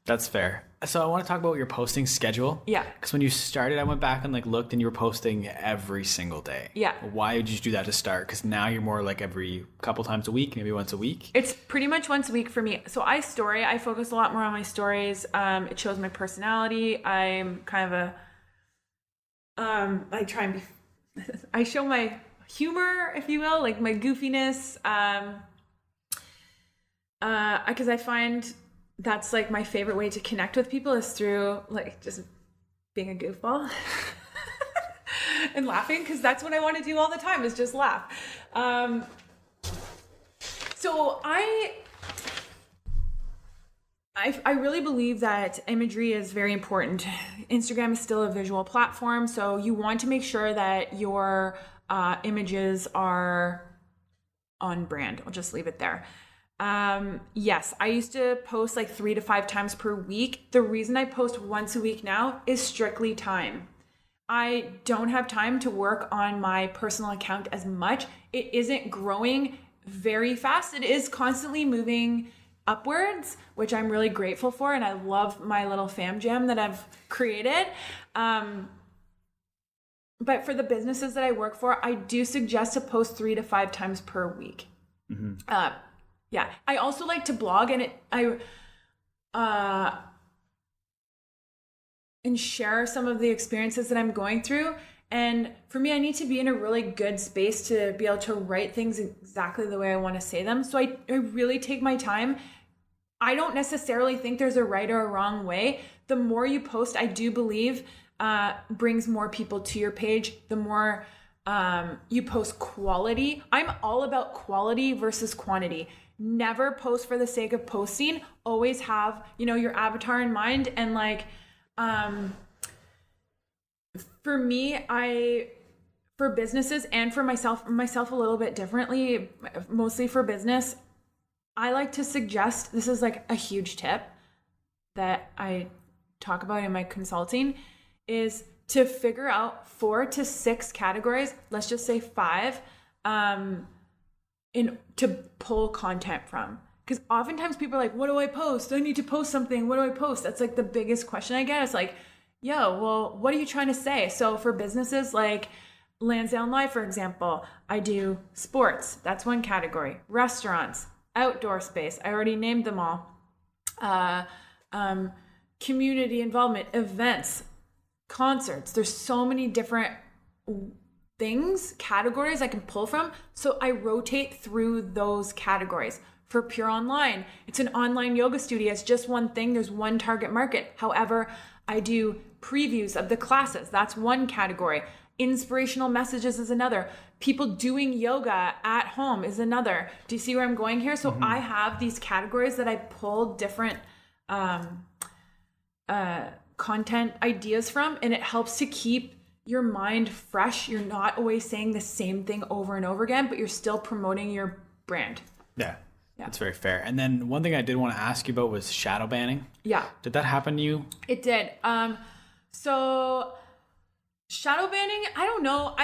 That's fair. So I want to talk about your posting schedule. Yeah. Because when you started, I went back and like looked and you were posting every single day. Yeah. Why did you do that to start? Because now you're more like every couple times a week, maybe once a week. It's pretty much once a week for me. So I focus a lot more on my stories. It shows my personality. I'm kind of I show my humor, if you will, like my goofiness. Because I find that's like my favorite way to connect with people is through like just being a goofball and laughing, because that's what I want to do all the time is just laugh. So I really believe that imagery is very important. Instagram is still a visual platform, so you want to make sure that your images are on brand. I'll just leave it there. Yes, I used to post like 3 to 5 times per week. The reason I post once a week now is strictly time. I don't have time to work on my personal account as much. It isn't growing very fast. It is constantly moving upwards, which I'm really grateful for. And I love my little fam jam that I've created. But for the businesses that I work for, I do suggest to post 3 to 5 times per week. Yeah. I also like to blog, and and share some of the experiences that I'm going through. And for me, I need to be in a really good space to be able to write things exactly the way I want to say them. So I really take my time. I don't necessarily think there's a right or a wrong way. The more you post, I do believe, brings more people to your page. The more you post quality. I'm all about quality versus quantity. Never post for the sake of posting. Always have, your avatar in mind. And for me, for businesses and for myself a little bit differently, mostly for business, I like to suggest, this is like a huge tip that I talk about in my consulting, is to figure out 4 to 6 categories, let's just say 5, to pull content from. Because oftentimes people are like, what do I post? I need to post something. What do I post? That's like the biggest question I get. It's like, yo, well, what are you trying to say? So for businesses like Lansdowne Live, for example, I do sports. That's one category. Restaurants, outdoor space. I already named them all. Community involvement, events, concerts. There's so many different things, categories I can pull from. So I rotate through those categories. For Pure Online, it's an online yoga studio. It's just one thing. There's one target market. However, I do previews of the classes. That's one category. Inspirational messages is another. People doing yoga at home is another. Do you see where I'm going here? So I have these categories that I pull different content ideas from, and it helps to keep your mind fresh. You're not always saying the same thing over and over again, but you're still promoting your brand. Yeah. That's very fair. And then one thing I did want to ask you about was shadow banning. Yeah. Did that happen to you? It did. So shadow banning, I don't know.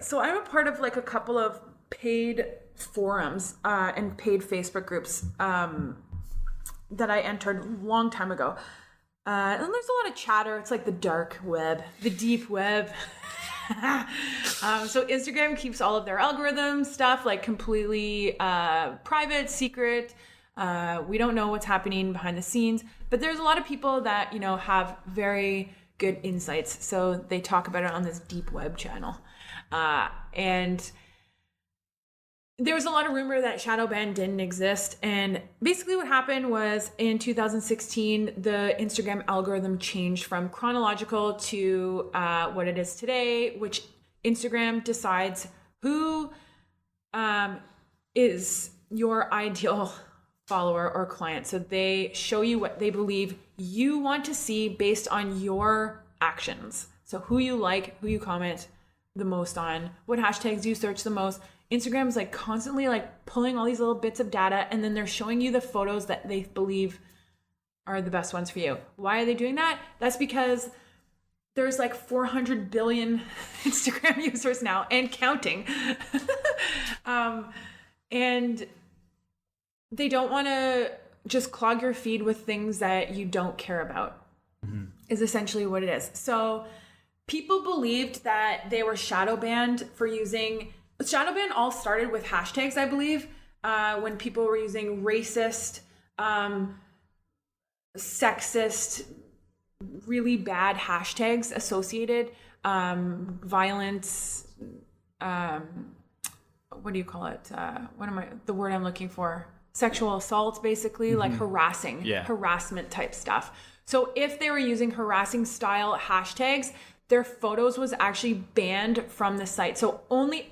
So I'm a part of like a couple of paid forums and paid Facebook groups that I entered a long time ago. And there's a lot of chatter. It's like the dark web, the deep web. So Instagram keeps all of their algorithm stuff like completely private, secret. We don't know what's happening behind the scenes, but there's a lot of people that, have very good insights. So they talk about it on this deep web channel. And there was a lot of rumor that shadow ban didn't exist. And basically what happened was in 2016, the Instagram algorithm changed from chronological to what it is today, which Instagram decides who is your ideal follower or client. So they show you what they believe you want to see based on your actions. So who you like, who you comment the most on, what hashtags you search the most. Instagram is like constantly like pulling all these little bits of data, and then they're showing you the photos that they believe are the best ones for you. Why are they doing that? That's because there's like 400 billion Instagram users now and counting. And they don't want to just clog your feed with things that you don't care about, is essentially what it is. So people believed that they were shadow banned for using... Shadow ban all started with hashtags, I believe, when people were using racist, sexist, really bad hashtags associated, violence, what do you call it? The word I'm looking for? Sexual assault, basically, like harassment type stuff. So if they were using harassing style hashtags, their photos was actually banned from the site. So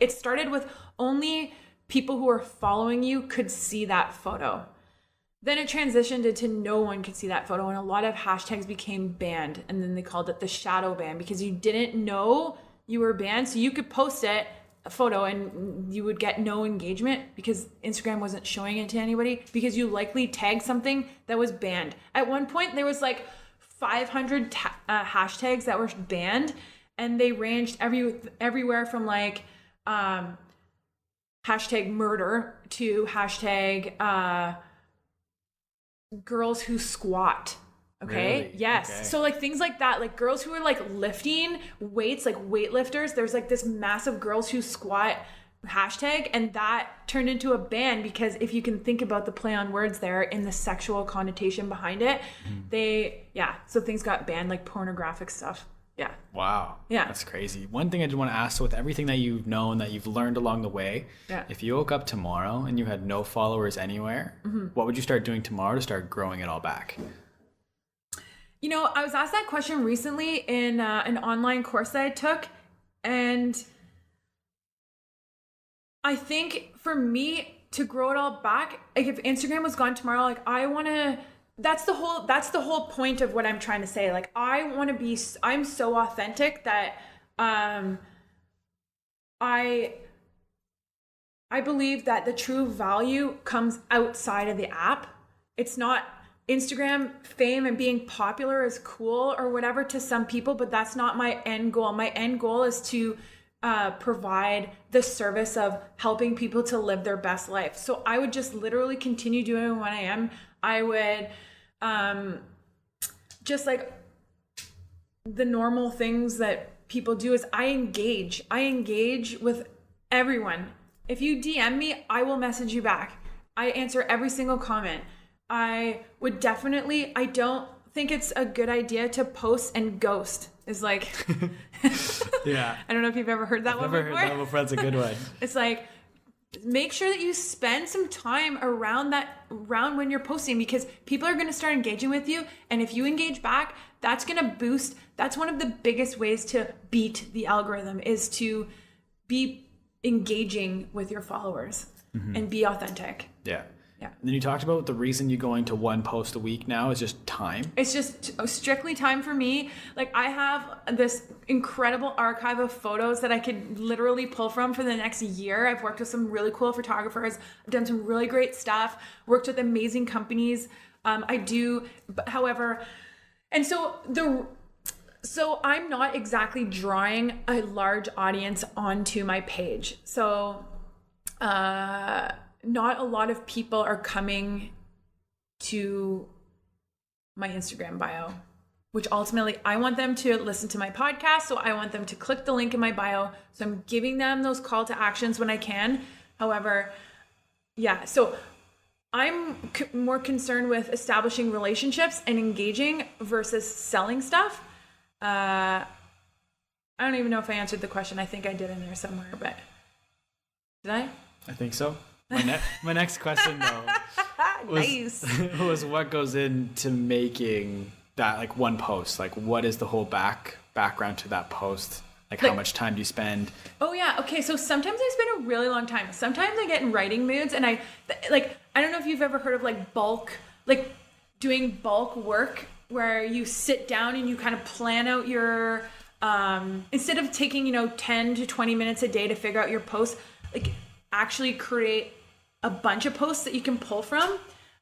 it started with only people who are following you could see that photo. Then it transitioned into no one could see that photo, and a lot of hashtags became banned. And then they called it the shadow ban because you didn't know you were banned. So you could post a photo and you would get no engagement because Instagram wasn't showing it to anybody because you likely tagged something that was banned. At one point, there was like 500 hashtags that were banned, and they ranged everywhere from like hashtag murder to hashtag girls who squat. Okay. Really? Yes. Okay. So like things like that, like girls who are like lifting weights, like weightlifters. There's like this massive girls who squat hashtag, and that turned into a ban because if you can think about the play on words there in the sexual connotation behind it, so things got banned, like pornographic stuff. Yeah. Wow. Yeah. That's crazy. One thing I just want to ask, so with everything that you've known, that you've learned along the way, if you woke up tomorrow and you had no followers anywhere, what would you start doing tomorrow to start growing it all back? You know, I was asked that question recently in an online course that I took, and I think for me to grow it all back, like if Instagram was gone tomorrow, like I want to, that's the whole point of what I'm trying to say. Like I'm so authentic that I believe that the true value comes outside of the app. It's not Instagram fame and being popular is cool or whatever to some people, but that's not my end goal. My end goal is to provide the service of helping people to live their best life. So I would just literally continue doing what I am. I would just like the normal things that people do is I engage with everyone. If you DM me, I will message you back. I answer every single comment. I don't think it's a good idea to post and ghost. Is like, yeah. I don't know if you've ever heard that one before. Never heard that before. That's a good one. It's like, make sure that you spend some time around when you're posting, because people are going to start engaging with you. And if you engage back, that's going to boost. That's one of the biggest ways to beat the algorithm, is to be engaging with your followers and be authentic. Yeah. Yeah. And then you talked about the reason you're going to one post a week now is just time. It's just strictly time for me. Like I have this incredible archive of photos that I could literally pull from for the next year. I've worked with some really cool photographers. I've done some really great stuff, worked with amazing companies. However, and so I'm not exactly drawing a large audience onto my page. So, not a lot of people are coming to my Instagram bio, which ultimately I want them to listen to my podcast. So I want them to click the link in my bio. So I'm giving them those call to actions when I can. However, so I'm more concerned with establishing relationships and engaging versus selling stuff. I don't even know if I answered the question. I think I did in there somewhere, but did I? I think so. My next question though was what goes into making that like one post? Like what is the whole background to that post? Like how much time do you spend? Oh yeah. Okay. So sometimes I spend a really long time. Sometimes I get in writing moods and I don't know if you've ever heard of doing bulk work where you sit down and you kind of plan out your, instead of taking, 10 to 20 minutes a day to figure out your post, like actually create a bunch of posts that you can pull from.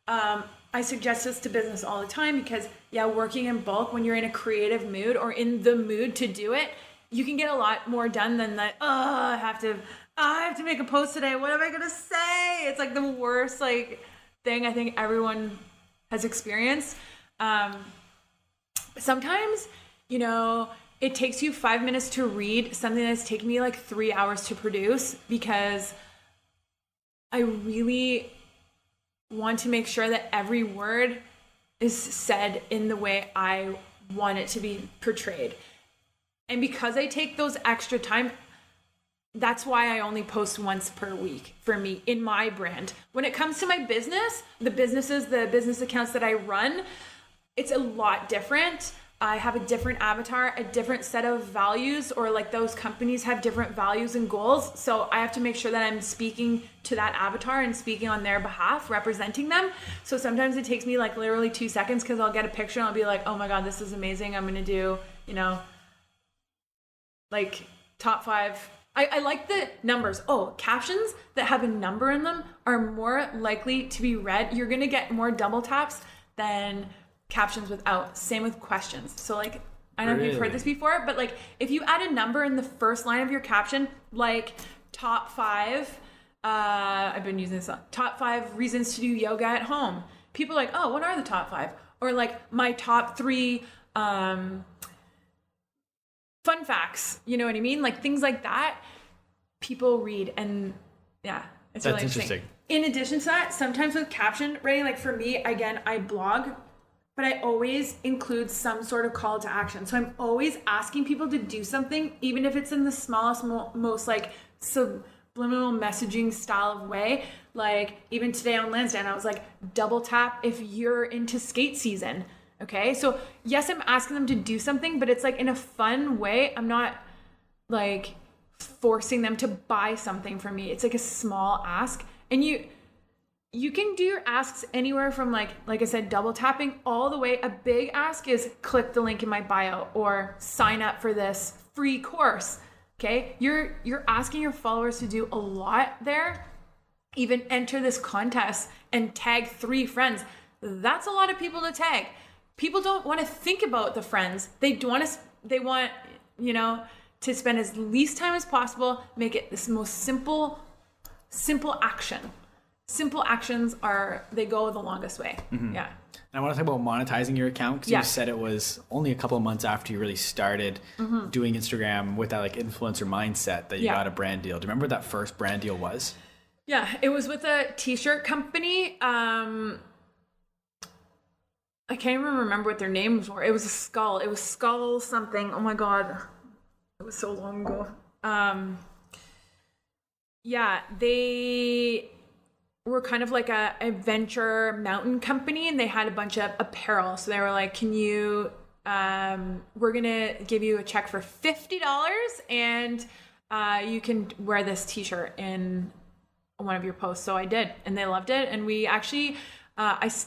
I suggest this to business all the time because working in bulk when you're in a creative mood or in the mood to do it, you can get a lot more done than that. I have to make a post today. What am I going to say? It's like the worst thing I think everyone has experienced. Sometimes, it takes you 5 minutes to read something that's taken me 3 hours to produce because I really want to make sure that every word is said in the way I want it to be portrayed. And because I take those extra time, that's why I only post once per week for me in my brand. When it comes to my business, the business accounts that I run, it's a lot different. I have a different avatar, a different set of values, or those companies have different values and goals. So I have to make sure that I'm speaking to that avatar and speaking on their behalf, representing them. So sometimes it takes me literally 2 seconds because I'll get a picture and I'll be like, oh my God, this is amazing. I'm going to do, top 5. I like the numbers. Oh, captions that have a number in them are more likely to be read. You're going to get more double taps than captions without. Same with questions. So I don't know if you've heard this before, but like if you add a number in the first line of your caption, like top 5, I've been using this, top 5 reasons to do yoga at home. People are like, oh, what are the top 5? Or like my top 3 fun facts. You know what I mean? Like things like that. People read, and yeah, it's really interesting. In addition to that, sometimes with caption writing, like for me, again, I blog, but I always include some sort of call to action. So I'm always asking people to do something, even if it's in the smallest, most like subliminal messaging style of way. Like even today on Lansdowne, I was like, double tap if you're into skate season. Okay. So yes, I'm asking them to do something, but it's like in a fun way. I'm not like forcing them to buy something from me. It's like a small ask. And you can do your asks anywhere from like I said, double tapping all the way. A big ask is click the link in my bio or sign up for this free course. Okay. You're asking your followers to do a lot there. Even enter this contest and tag 3 friends. That's a lot of people to tag. People don't want to think about the friends. They want, you know, to spend as least time as possible, make it this most simple action. Simple actions they go the longest way. Mm-hmm. Yeah. And I want to talk about monetizing your account, because you said it was only a couple of months after you really started doing Instagram with that like influencer mindset that you got a brand deal. Do you remember what that first brand deal was? Yeah, it was with a t-shirt company. I can't even remember what their names were. It was a skull. It was Skull something. Oh my God. It was so long ago. Yeah, they were kind of like a adventure mountain company, and they had a bunch of apparel. So they were like, can you, we're going to give you a check for $50 and you can wear this t-shirt in one of your posts. So I did, and they loved it. And we actually,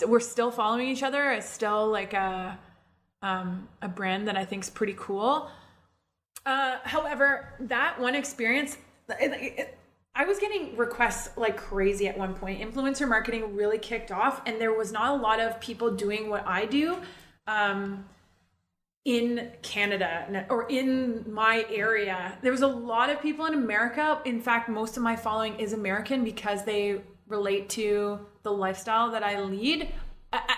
we're still following each other. It's still like a brand that I think is pretty cool. However, that one experience, I was getting requests like crazy at one point. Influencer marketing really kicked off, and there was not a lot of people doing what I do in Canada or in my area. There was a lot of people in America. In fact, most of my following is American because they relate to the lifestyle that I lead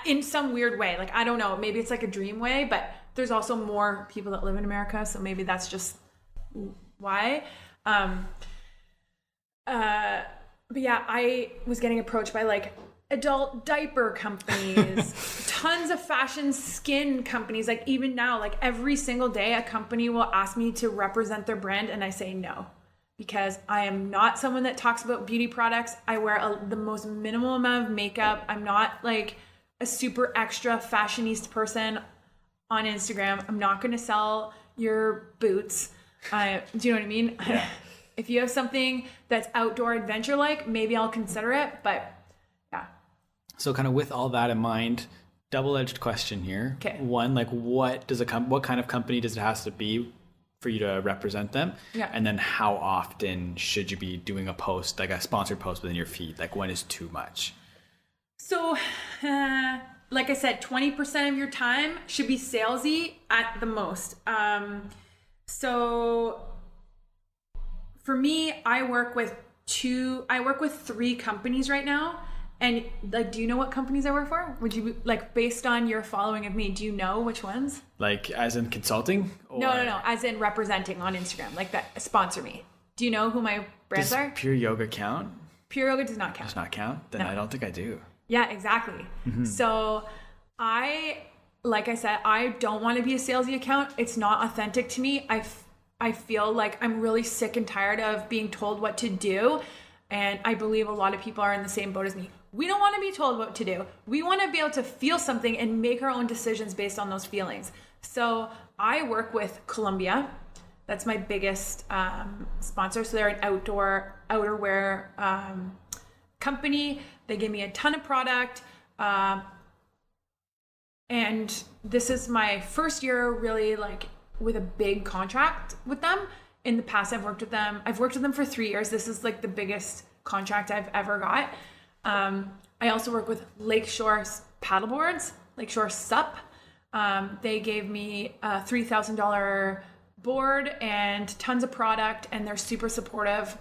in some weird way. Like, I don't know, maybe it's like a dream way, but there's also more people that live in America. So maybe that's just why. But yeah, I was getting approached by like adult diaper companies, tons of fashion skin companies. Like even now, like every single day, a company will ask me to represent their brand, and I say no, because I am not someone that talks about beauty products. I wear the most minimal amount of makeup. I'm not like a super extra fashionista person on Instagram. I'm not going to sell your boots. Do you know what I mean? Yeah. If you have something that's outdoor adventure like, maybe I'll consider it, but yeah. So kind of with all that in mind, double-edged question here. Okay. One, like what kind of company does it have to be for you to represent them? Yeah. And then how often should you be doing a post, like a sponsored post within your feed? Like when is too much? So, like I said, 20% of your time should be salesy at the most. So for me, I work with 3 companies right now. And like, do you know what companies I work for? Would you like, based on your following of me, do you know which ones? Like as in consulting? Or... No. As in representing on Instagram, like that sponsor me. Do you know who my brands are? Pure Yoga count? Pure Yoga does not count. Does not count? Then no. I don't think I do. Yeah, exactly. Mm-hmm. So like I said, I don't want to be a salesy account. It's not authentic to me. I feel like I'm really sick and tired of being told what to do. And I believe a lot of people are in the same boat as me. We don't want to be told what to do. We want to be able to feel something and make our own decisions based on those feelings. So I work with Columbia. That's my biggest sponsor. So they're an outerwear company. They give me a ton of product. And this is my first year really like with a big contract with them. In the past, I've worked with them for 3 years. This is like the biggest contract I've ever got. I also work with Lakeshore Paddleboards, Lakeshore SUP. They gave me a $3,000 board and tons of product, and they're super supportive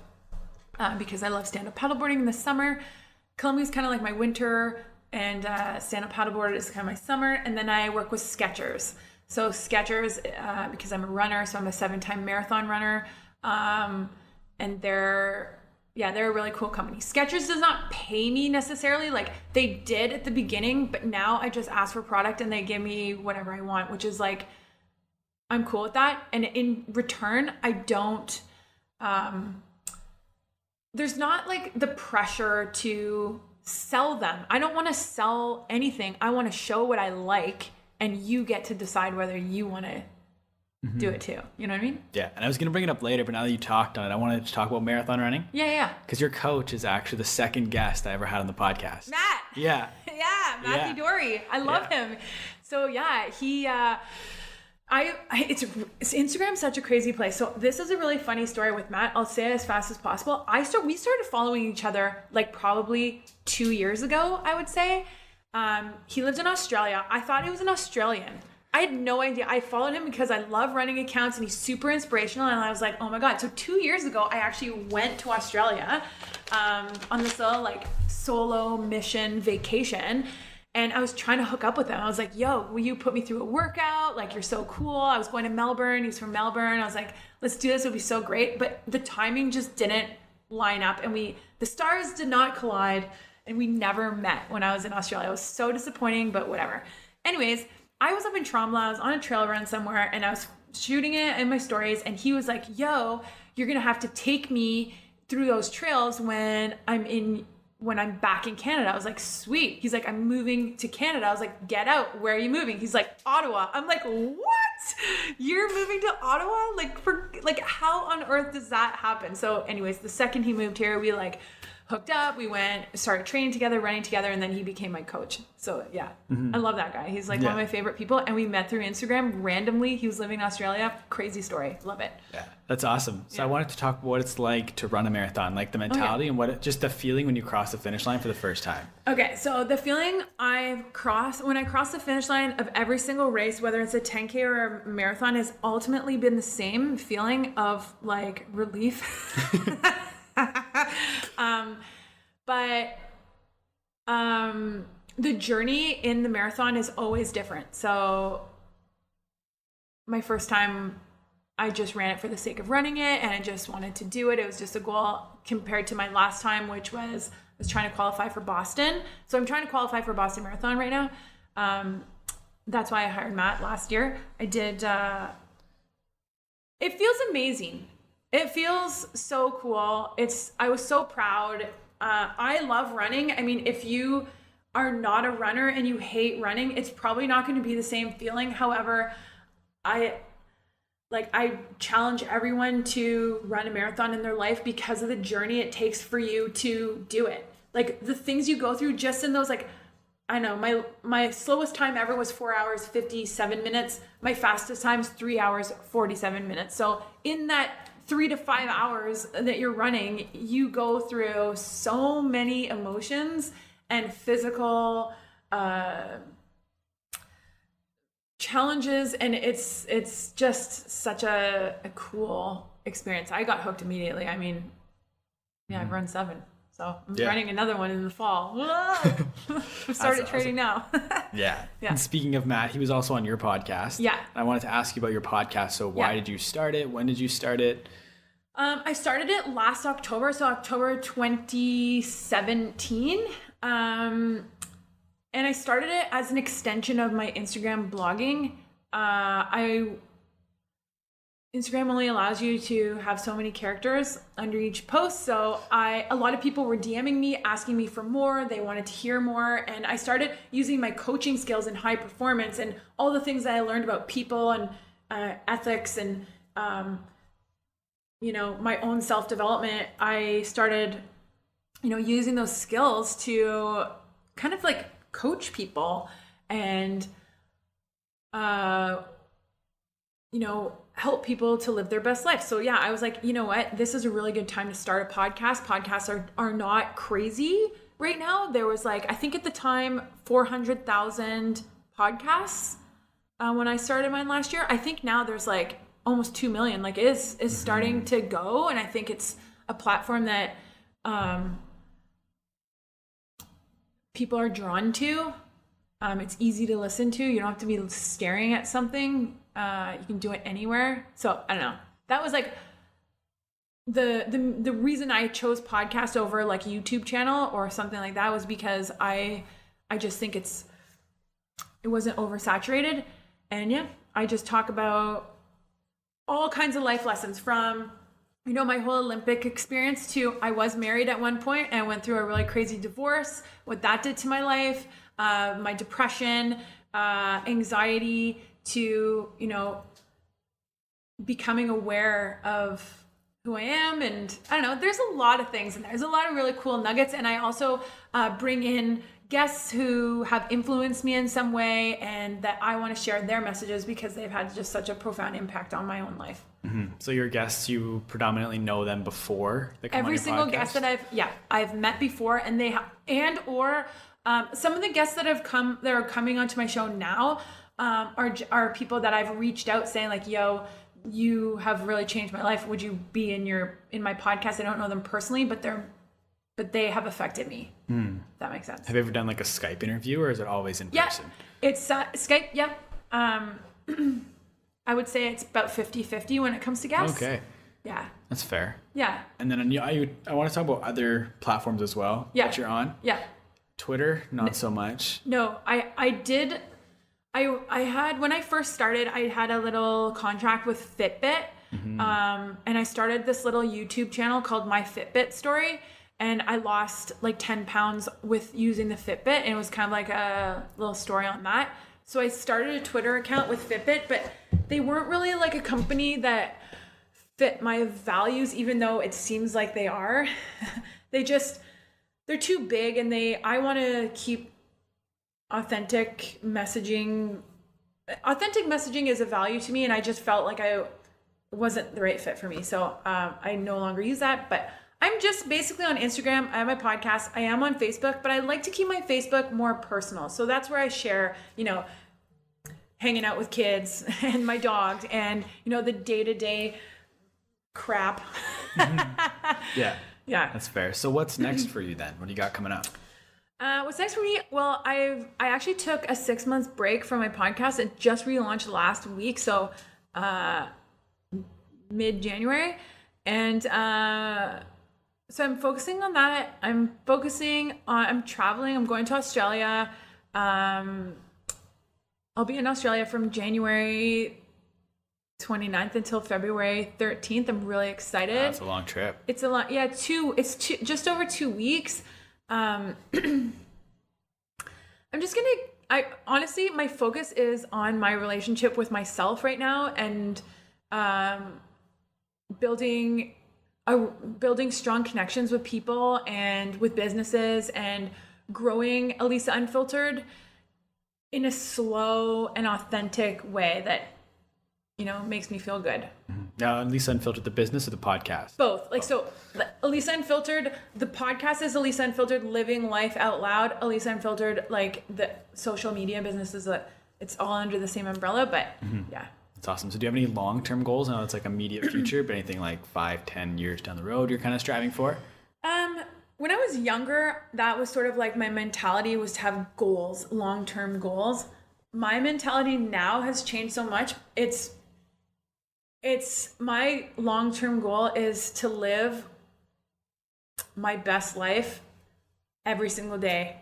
because I love stand-up paddleboarding in the summer. Columbia's kind of like my winter, and stand-up paddleboard is kind of my summer. And then I work with Skechers. So Skechers, because I'm a runner, so I'm a 7-time marathon runner, and they're a really cool company. Skechers does not pay me necessarily. Like, they did at the beginning, but now I just ask for product and they give me whatever I want, which is like, I'm cool with that. And in return, I don't, there's not like the pressure to sell them. I don't want to sell anything. I want to show what I like, and you get to decide whether you want to do it too. You know what I mean? Yeah. And I was going to bring it up later, but now that you talked on it, I wanted to talk about marathon running. Yeah. Because your coach is actually the second guest I ever had on the podcast. Matt. Yeah. Matthew Dory. I love him. So he, Instagram's such a crazy place. So this is a really funny story with Matt. I'll say it as fast as possible. We started following each other like probably 2 years ago, I would say. He lived in Australia. I thought he was an Australian. I had no idea. I followed him because I love running accounts and he's super inspirational. And I was like, oh my God. So 2 years ago, I actually went to Australia on this little like solo mission vacation. And I was trying to hook up with him. I was like, yo, will you put me through a workout? Like, you're so cool. I was going to Melbourne. He's from Melbourne. I was like, let's do this. It'll be so great. But the timing just didn't line up. And the stars did not collide. And we never met when I was in Australia. It was so disappointing, but whatever. Anyways, I was up in Trombley. I was on a trail run somewhere and I was shooting it in my stories. And he was like, yo, you're going to have to take me through those trails when I'm back in Canada. I was like, sweet. He's like, I'm moving to Canada. I was like, get out. Where are you moving? He's like, Ottawa. I'm like, what? You're moving to Ottawa? Like how on earth does that happen? So anyways, the second he moved here, we like hooked up. We started training together, running together, and then he became my coach. So yeah, I love that guy. He's like one of my favorite people. And we met through Instagram randomly. He was living in Australia. Crazy story. Love it. Yeah, that's awesome. So I wanted to talk about what it's like to run a marathon, like the mentality and just the feeling when you cross the finish line for the first time. Okay, so the feeling when I cross the finish line of every single race, whether it's a 10K or a marathon, has ultimately been the same feeling of like relief. But the journey in the marathon is always different. So my first time, I just ran it for the sake of running it, and I just wanted to do it. It was just a goal compared to my last time, which was I was trying to qualify for Boston. So I'm trying to qualify for Boston Marathon right now. That's why I hired Matt last year. I did. It feels amazing. It feels so cool. I was so proud. I love running. I mean, if you are not a runner and you hate running, it's probably not going to be the same feeling. However, I challenge everyone to run a marathon in their life because of the journey it takes for you to do it. Like the things you go through just in those, like, I know my slowest time ever was 4 hours, 57 minutes. My fastest time is 3 hours, 47 minutes. So in that 3 to 5 hours that you're running, you go through so many emotions and physical challenges, and it's just such a cool experience. I got hooked immediately. I mean, I've run 7, so I'm running another one in the fall. I've started training now. Yeah. And speaking of Matt, he was also on your podcast. Yeah. I wanted to ask you about your podcast. So why did you start it? When did you start it? I started it last October, so October 2017. And I started it as an extension of my Instagram blogging. Instagram only allows you to have so many characters under each post. So a lot of people were DMing me, asking me for more. They wanted to hear more. And I started using my coaching skills in high performance and all the things that I learned about people and ethics and, my own self-development. I started, using those skills to kind of like coach people and, help people to live their best life. So yeah, I was like, you know what, this is a really good time to start a podcast. Podcasts are not crazy right now. There was I think at the time, 400,000 podcasts when I started mine last year. I think now there's like almost 2 million. Like it is starting to go, and I think it's a platform that people are drawn to. It's easy to listen to. You don't have to be staring at something. You can do it anywhere. So I don't know. That was like the reason I chose podcast over like YouTube channel or something like that was because I just think it wasn't oversaturated. And yeah, I just talk about all kinds of life lessons from, you know, my whole Olympic experience to I was married at one point and I went through a really crazy divorce, what that did to my life, my depression, anxiety, to, you know, becoming aware of who I am. And I don't know, there's a lot of things and there's a lot of really cool nuggets. And I also bring in guests who have influenced me in some way and that I want to share their messages because they've had just such a profound impact on my own life. Mm-hmm. So your guests, you predominantly know them before they come on your podcast? Every single guest that I've met before, and they some of the guests that are coming onto my show now are people that I've reached out saying like, yo, you have really changed my life. Would you be in my podcast? I don't know them personally, but they have affected me. If that makes sense. Have you ever done like a Skype interview, or is it always in person? It's Skype. Yeah. I would say it's about 50-50 when it comes to guests. Okay. Yeah. That's fair. Yeah. And then I want to talk about other platforms as well that you're on. Yeah. Twitter, not so much. No, I did. I had, when I first started, I had a little contract with Fitbit. Mm-hmm. And I started this little YouTube channel called My Fitbit Story. And I lost like 10 pounds with using the Fitbit. And it was kind of like a little story on that. So I started a Twitter account with Fitbit, but they weren't really like a company that fit my values, even though it seems like they are. They're too big, and I want to keep authentic messaging. Authentic messaging is a value to me, and I just felt like I wasn't the right fit for me. So I no longer use that, but I'm just basically on Instagram. I have my podcast. I am on Facebook, but I like to keep my Facebook more personal. So that's where I share, you know, hanging out with kids and my dogs and, you know, the day-to-day crap. Yeah. Yeah. That's fair. So what's next for you then? What do you got coming up? What's next for me? Well, I actually took a 6-month break from my podcast. It just relaunched last week. So mid-January. And so I'm focusing on that. I'm traveling. I'm going to Australia. I'll be in Australia from January 29th until February 13th. I'm really excited. That's a long trip. It's a lot. Yeah, just over 2 weeks. I'm just honestly, my focus is on my relationship with myself right now and building strong connections with people and with businesses and growing Elisa Unfiltered in a slow and authentic way that, you know, makes me feel good. Mm-hmm. Now, Elisa Unfiltered, the business or the podcast? Both. So Elisa Unfiltered, the podcast is Elisa Unfiltered, living life out loud. Elisa Unfiltered, like the social media business it's all under the same umbrella, but yeah. That's awesome. So do you have any long-term goals? I know it's like immediate future, but anything like 5-10 years down the road you're kind of striving for? When I was younger, that was sort of like my mentality was to have goals, long-term goals. My mentality now has changed so much. It's my long-term goal is to live my best life every single day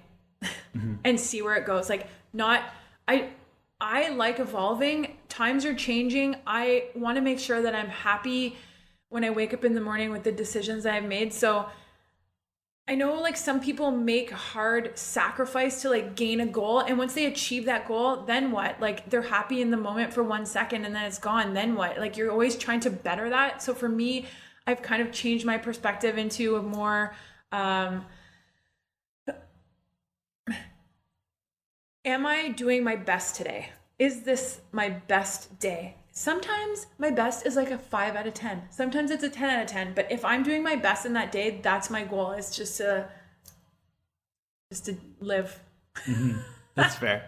and see where it goes. Like I like evolving. Times are changing. I want to make sure that I'm happy when I wake up in the morning with the decisions I've made. So I know like some people make hard sacrifice to like gain a goal. And once they achieve that goal, then what? Like they're happy in the moment for 1 second and then it's gone. Then what? Like you're always trying to better that. So for me, I've kind of changed my perspective into a more, am I doing my best today? Is this my best day? Sometimes my best is like a 5 out of 10. Sometimes it's a 10 out of 10. But if I'm doing my best in that day, that's my goal. Is just to live. That's fair.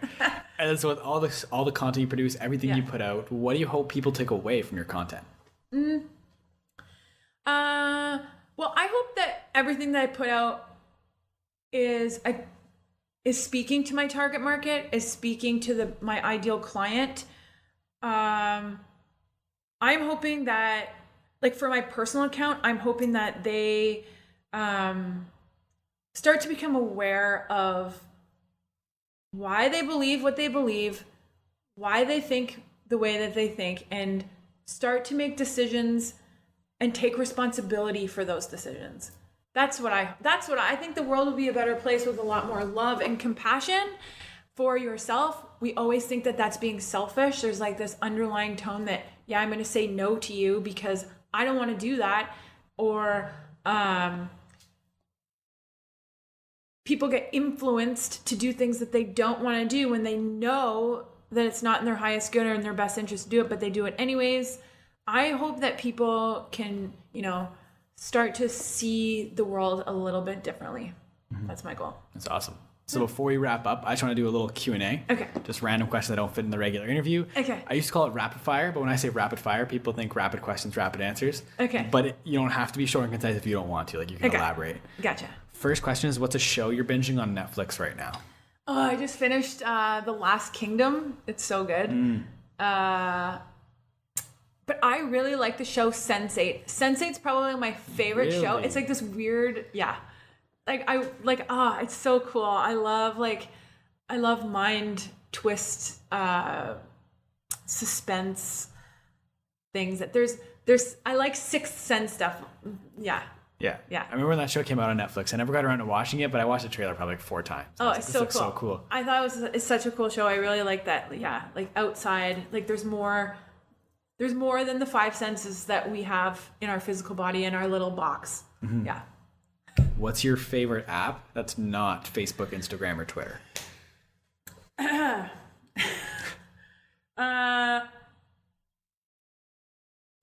And so with all the content you produce, everything you put out, what do you hope people take away from your content? Well, I hope that everything that I put out is speaking to my target market, is speaking to my ideal client. I'm hoping that, like for my personal account, I'm hoping that they start to become aware of why they believe what they believe, why they think the way that they think, and start to make decisions and take responsibility for those decisions. That's what I think the world will be a better place with a lot more love and compassion for yourself. We always think that that's being selfish. There's like this underlying tone that, I'm going to say no to you because I don't want to do that. Or people get influenced to do things that they don't want to do when they know that it's not in their highest good or in their best interest to do it, but they do it anyways. I hope that people can, start to see the world a little bit differently. That's my goal. That's awesome. So before we wrap up, I just want to do a little Q&A. Okay. Just random questions that don't fit in the regular interview. Okay. I used to call it rapid fire, but when I say rapid fire, people think rapid questions, rapid answers. Okay. But you don't have to be short and concise if you don't want to. Like, you can elaborate. Gotcha. First question is, what's a show you're binging on Netflix right now? Oh, I just finished The Last Kingdom. It's so good. But I really like the show Sense8. Sense8's probably my favorite show. It's like this weird, it's so cool. I love mind twist, suspense things that I like Sixth Sense stuff. Yeah. Yeah. I remember when that show came out on Netflix. I never got around to watching it, but I watched the trailer probably like 4 times. It's so cool. So cool. I thought it's such a cool show. I really like that. Yeah. Like outside, like there's more than the 5 senses that we have in our physical body in our little box. Mm-hmm. Yeah. What's your favorite app that's not Facebook, Instagram, or Twitter?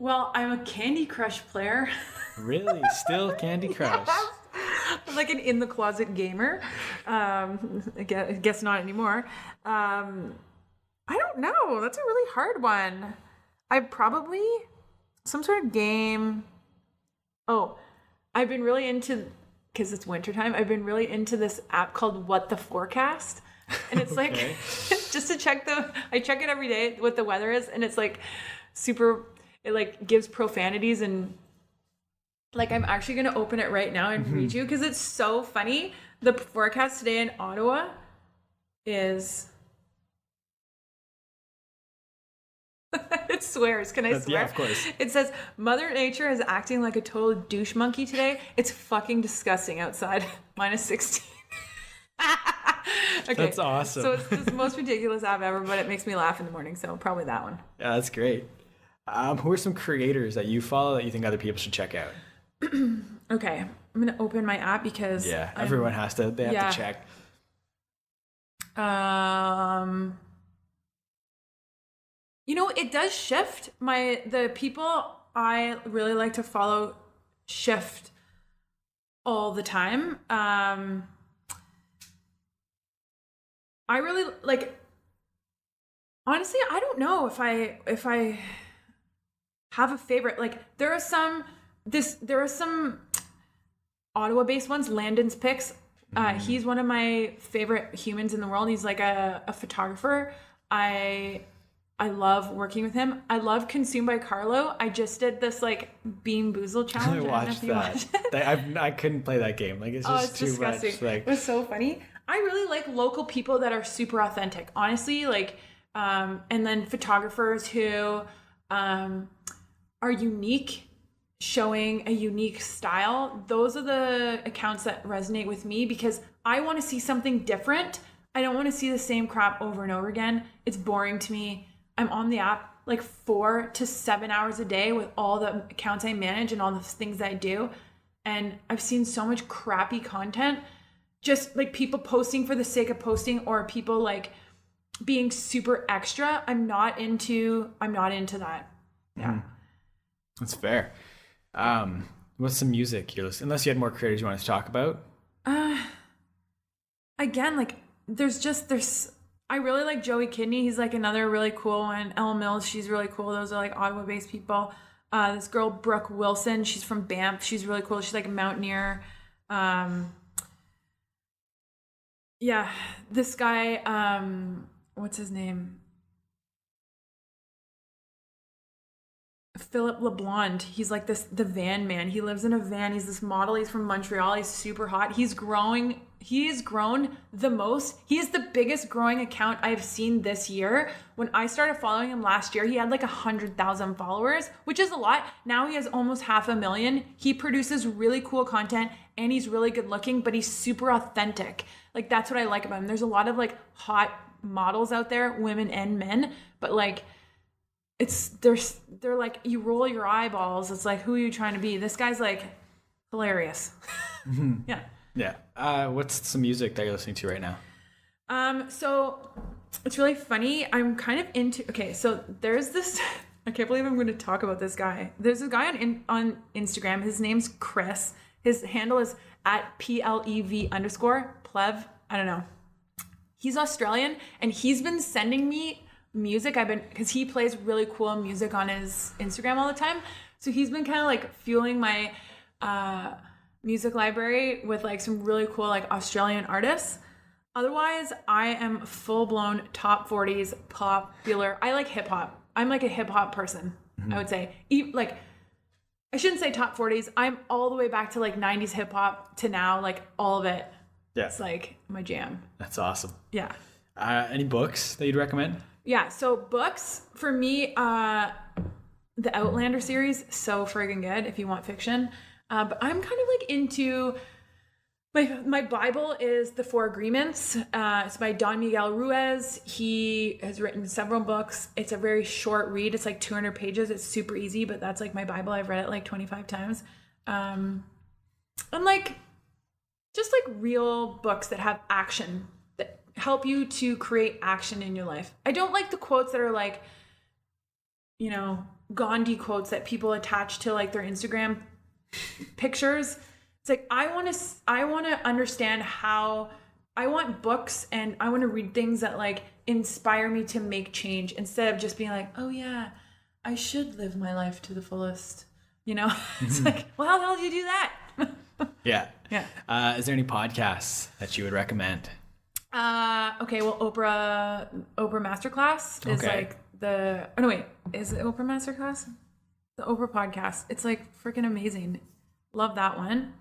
Well, I'm a Candy Crush player. Really? Still Candy Crush? I'm like an in the closet gamer. I guess not anymore. I don't know. That's a really hard one. I probably some sort of game. Oh, I've been really into, because it's wintertime, I've been really into this app called What the Forecast. And it's like, just to check I check it every day what the weather is. And it's like super, it like gives profanities, and like I'm actually going to open it right now and read you because it's so funny. The forecast today in Ottawa is... It swears. Can I swear? Yeah, of course. It says, Mother Nature is acting like a total douche monkey today. It's fucking disgusting outside. -16. Okay. That's awesome. So it's the most ridiculous app ever, but it makes me laugh in the morning. So probably that one. Yeah, that's great. Who are some creators that you follow that you think other people should check out? Okay. I'm going to open my app because... Yeah, everyone has to. They have to check. It does shift. The people I really like to follow shift all the time. I really like, honestly, I don't know if I have a favorite. Like there are some Ottawa-based ones, Landon's Picks. He's one of my favorite humans in the world. He's like a photographer. I love working with him. I love Consumed by Carlo. I just did this like Bean Boozle challenge. I watched that. I couldn't play that game. Like it's just too disgusting. Much. Like it was so funny. I really like local people that are super authentic. Honestly, like and then photographers who are unique, showing a unique style. Those are the accounts that resonate with me because I want to see something different. I don't want to see the same crap over and over again. It's boring to me. I'm on the app like 4 to 7 hours a day with all the accounts I manage and all the things I do. And I've seen so much crappy content, just like people posting for the sake of posting or people like being super extra. I'm not into that. Yeah. That's fair. What's some music you're listening? Unless you had more creators you want to talk about. Again, like there's I really like Joey Kidney. He's like another really cool one. Elle Mills, she's really cool. Those are like Ottawa-based people. This girl, Brooke Wilson, she's from Banff. She's really cool. She's like a mountaineer. Yeah, this guy, what's his name? Philip LeBlond. He's like the van man. He lives in a van. He's this model. He's from Montreal. He's super hot. He's grown the most. He is the biggest growing account I've seen this year. When I started following him last year, he had like 100,000 followers, which is a lot. Now he has almost 500,000. He produces really cool content and he's really good looking, but he's super authentic. Like that's what I like about him. There's a lot of like hot models out there, women and men, but like they're like, you roll your eyeballs. It's like, who are you trying to be? This guy's like hilarious. Yeah. Yeah. What's some music that you're listening to right now? So it's really funny. I'm kind of into, okay, so there's this, I can't believe I'm going to talk about this guy. There's a guy on Instagram. His name's Chris. His handle is at @PLEV_Plev. I don't know. He's Australian and he's been sending me music. Because he plays really cool music on his Instagram all the time. So he's been kind of like fueling my music library with like some really cool like Australian artists. Otherwise, I am full-blown top 40s popular. I like hip hop. I'm like a hip hop person, I would say. Like, I shouldn't say top 40s. I'm all the way back to like 90s hip hop to now, like all of it. Yeah. It's like my jam. That's awesome. Yeah. Any books that you'd recommend? Yeah, so books, for me, the Outlander series, so friggin' good if you want fiction. But I'm kind of like into, my Bible is The Four Agreements. It's by Don Miguel Ruiz. He has written several books. It's a very short read. It's like 200 pages. It's super easy, but that's like my Bible. I've read it like 25 times. And like, just like real books that have action, that help you to create action in your life. I don't like the quotes that are like, you know, Gandhi quotes that people attach to like their Instagram pictures. It's like, I want to understand how, I want books and I want to read things that like inspire me to make change instead of just being like, oh yeah, I should live my life to the fullest. You know, it's like, well, how the hell do you do that? Yeah. Yeah. Is there any podcasts that you would recommend? Okay. Well, Oprah Masterclass is like is it Oprah Masterclass? The Oprah podcast. It's like freaking amazing. Love that one.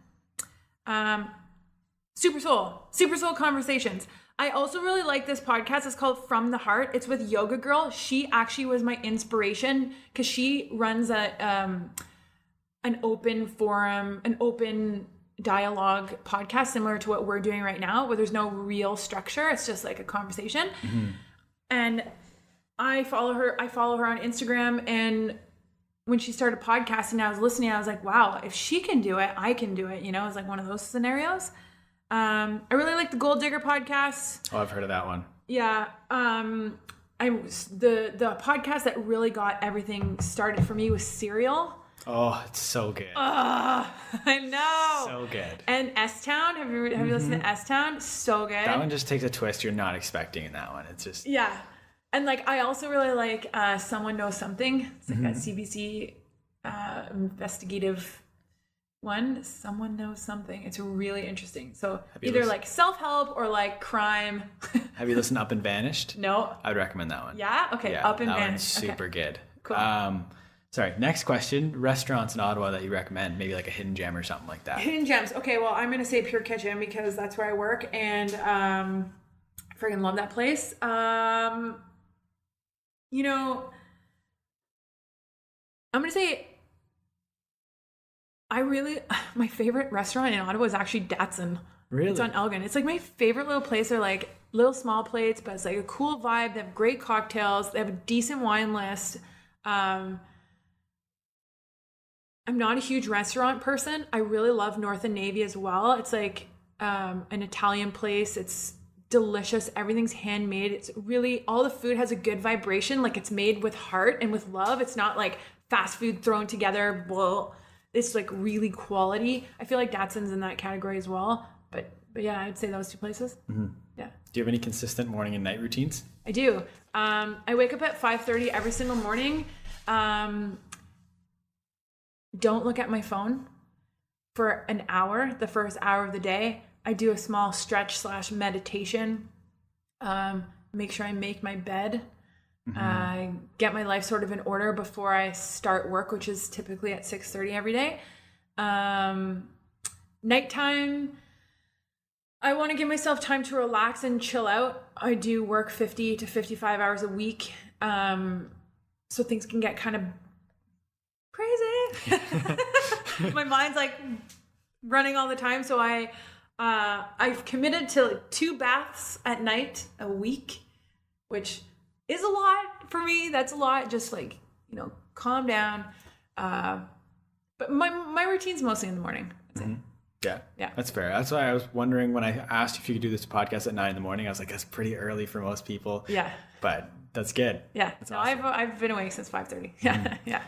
Super Soul Conversations. I also really like this podcast. It's called From the Heart. It's with Yoga Girl. She actually was my inspiration because she runs an open forum, an open dialogue podcast similar to what we're doing right now, where there's no real structure. It's just like a conversation. Mm-hmm. And I follow her on Instagram, and when she started podcasting, I was listening, I was like, wow, if she can do it, I can do it. You know, it's like one of those scenarios. I really like the Gold Digger podcast. Oh, I've heard of that one. Yeah. The podcast that really got everything started for me was Serial. Oh, it's so good. Oh, I know. So good. And S-Town. Have you listened to S-Town? So good. That one just takes a twist you're not expecting in that one. It's just... Yeah. And like, I also really like Someone Knows Something. It's like a CBC investigative one. Someone Knows Something. It's really interesting. So either like self-help or like crime. Have you listened to Up and Vanished? No. I would recommend that one. Yeah? Okay. Yeah, Up and Vanished. That one's super good. Cool. Sorry, next question. Restaurants in Ottawa that you recommend, maybe like a hidden gem or something like that. Hidden gems. Okay, well, I'm going to say Pure Kitchen because that's where I work, and I freaking love that place. You know, I'm going to say my favorite restaurant in Ottawa is actually Datsun. Really? It's on Elgin. It's like my favorite little place. They're like little small plates, but it's like a cool vibe. They have great cocktails. They have a decent wine list. I'm not a huge restaurant person. I really love North and Navy as well. It's like an Italian place. It's delicious. Everything's handmade. It's really, all the food has a good vibration. Like it's made with heart and with love. It's not like fast food thrown together. Blah. It's like really quality. I feel like Datsun's in that category as well. But yeah, I'd say those two places. Mm-hmm. Yeah. Do you have any consistent morning and night routines? I do. I wake up at 5:30 every single morning. Don't look at my phone for an hour, the first hour of the day. I do a small stretch / meditation. Make sure I make my bed. Get my life sort of in order before I start work, which is typically at 6:30 every day. Nighttime, I want to give myself time to relax and chill out. I do work 50 to 55 hours a week. So things can get kind of crazy. My mind's like running all the time. So I've committed to 2 baths at night a week, which is a lot for me. That's a lot. Just like, calm down. But my routine's mostly in the morning. Yeah. Yeah. That's fair. That's why I was wondering when I asked if you could do this podcast at 9 a.m. I was like, that's pretty early for most people. Yeah. But that's good. Yeah. That's awesome. I've been awake since 5:30. Yeah. Yeah.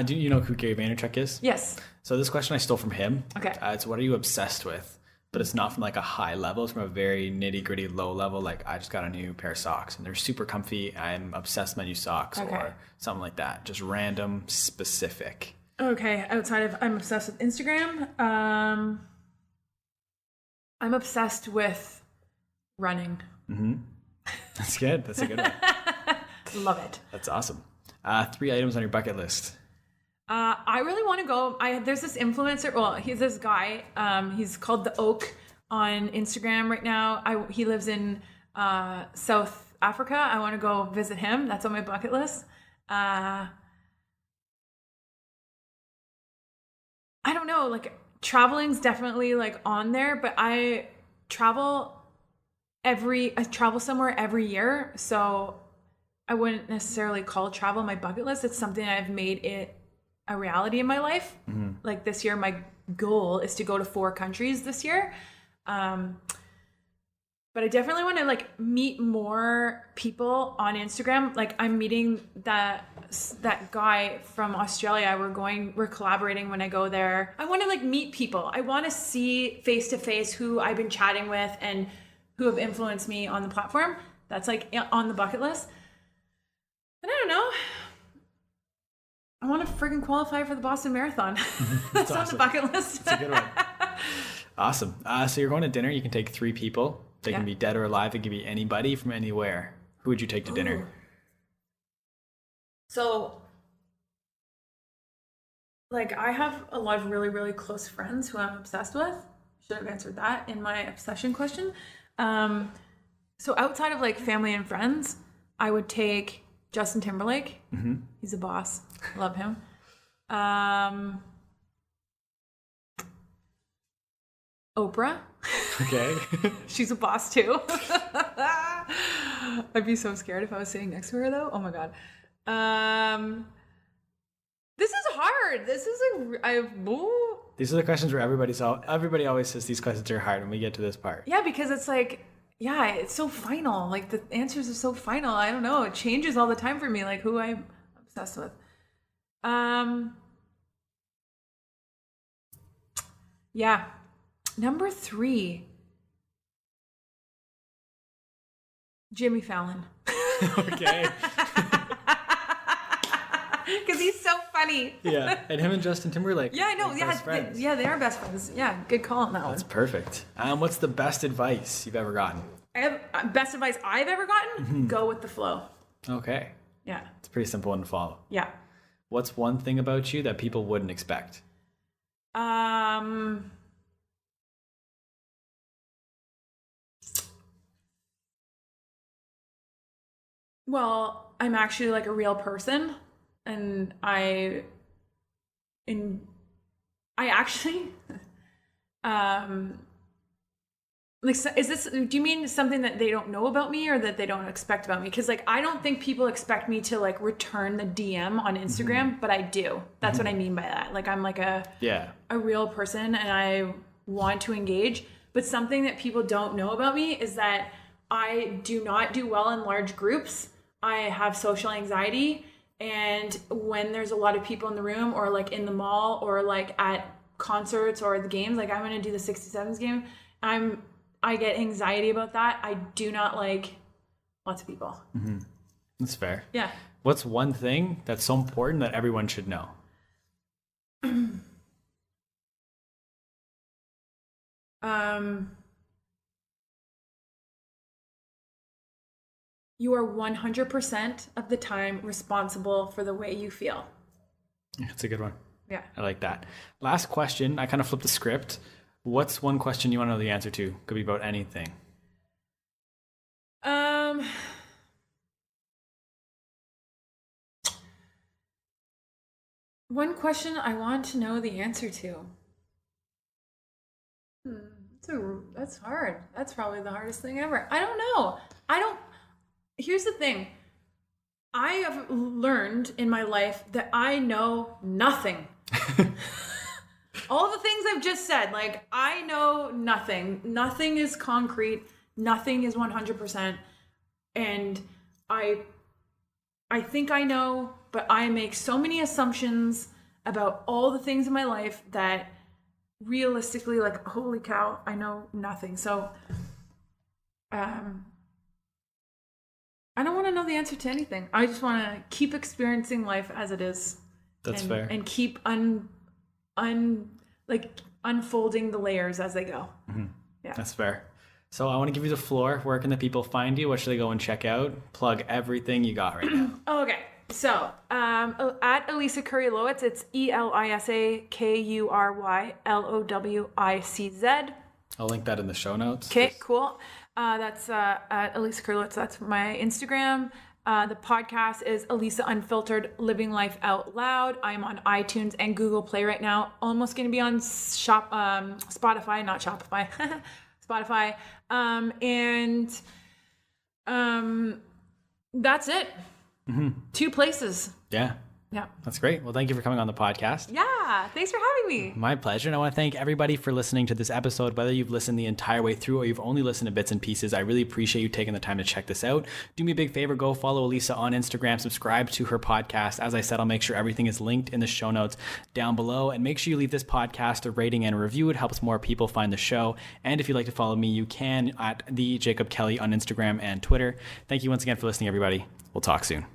Do you know who Gary Vaynerchuk is? Yes. So this question I stole from him. Okay. It's what are you obsessed with? But it's not from like a high level. It's from a very nitty gritty low level. Like I just got a new pair of socks and they're super comfy. I'm obsessed with my new socks or something like that. Just random, specific. Okay. Outside of, I'm obsessed with Instagram. I'm obsessed with running. That's good. That's a good one. Love it. That's awesome. 3 items on your bucket list. I really want to go. There's this influencer. Well, he's this guy. He's called The Oak on Instagram right now. He lives in South Africa. I want to go visit him. That's on my bucket list. I don't know. Like traveling's definitely like on there, but I travel somewhere every year, so I wouldn't necessarily call travel my bucket list. It's something I've made it a reality in my life. Like this year, my goal is to go to 4 countries this year. But I definitely want to like meet more people on Instagram. Like I'm meeting that guy from Australia. We're collaborating when I go there. I want to like meet people. I want to see face to face who I've been chatting with and who have influenced me on the platform. That's like on the bucket list. And I don't know. I want to friggin' qualify for the Boston Marathon. That's awesome. On the bucket list. That's a good one. Awesome. So you're going to dinner. You can take 3 people. They can be dead or alive. They can be anybody from anywhere. Who would you take to dinner? So, like, I have a lot of really, really close friends who I'm obsessed with. Should have answered that in my obsession question. So outside of like family and friends, I would take Justin Timberlake. He's a boss. Love him. Oprah. Okay. She's a boss too. I'd be so scared if I was sitting next to her though. Oh my God. This is hard. This is These are the questions where everybody always says these questions are hard when we get to this part. Yeah, because it's like, it's so final. Like the answers are so final. I don't know. It changes all the time for me, like who I'm obsessed with. Yeah. Number 3. Jimmy Fallon. Okay. Because he's so funny. Yeah, and him and Justin Timberlake. Yeah, I know. Like Yeah, they are best friends. Yeah, good call on that one. That's perfect. What's the best advice you've ever gotten? I have best advice I've ever gotten. Go with the flow. Okay. Yeah. It's a pretty simple one to follow. Yeah. What's one thing about you that people wouldn't expect? Well, I'm actually like a real person, and I actually like, is this, do you mean something that they don't know about me or that they don't expect about me? Because like I don't think people expect me to like return the DM on Instagram, but I do. That's what I mean by that. Like I'm like a real person and I want to engage. But something that people don't know about me is that I do not do well in large groups. I have social anxiety, and when there's a lot of people in the room or like in the mall or like at concerts or the games, like I'm going to do the 67s game, I'm I get anxiety about that. I do not like lots of people. That's fair. Yeah. What's one thing that's so important that everyone should know? You are 100% of the time responsible for the way you feel. That's a good one. Yeah. I like that. Last question. I kind of flipped the script. What's one question you want to know the answer to? Could be about anything. One question I want to know the answer to. That's hard. That's probably the hardest thing ever. I don't know. Here's the thing. I have learned in my life that I know nothing. All the things I've just said, like, I know nothing. Nothing is concrete. Nothing is 100%. And I think I know, but I make so many assumptions about all the things in my life that realistically, like, holy cow, I know nothing. So, I don't want to know the answer to anything. I just want to keep experiencing life as it is. That's fair. And keep unfolding the layers as they go. Mm-hmm. Yeah. That's fair. So I want to give you the floor. Where can the people find you? What should they go and check out? Plug everything you got right now. Okay. So, at Elisa Kurylowicz, it's ElisaKurylowicz. I'll link that in the show notes. Okay, cool. That's at Elisa Kurylowicz. That's my Instagram. The podcast is Elisa Unfiltered, Living Life Out Loud. I'm on iTunes and Google Play right now. Almost going to be on Spotify, not Shopify. Spotify. That's it. 2 places. Yeah. Yeah. That's great. Well, thank you for coming on the podcast. Yeah. Thanks for having me. My pleasure. And I want to thank everybody for listening to this episode, whether you've listened the entire way through or you've only listened to bits and pieces. I really appreciate you taking the time to check this out. Do me a big favor. Go follow Elisa on Instagram. Subscribe to her podcast. As I said, I'll make sure everything is linked in the show notes down below. And make sure you leave this podcast a rating and a review. It helps more people find the show. And if you'd like to follow me, you can at the Jacob Kelly on Instagram and Twitter. Thank you once again for listening, everybody. We'll talk soon.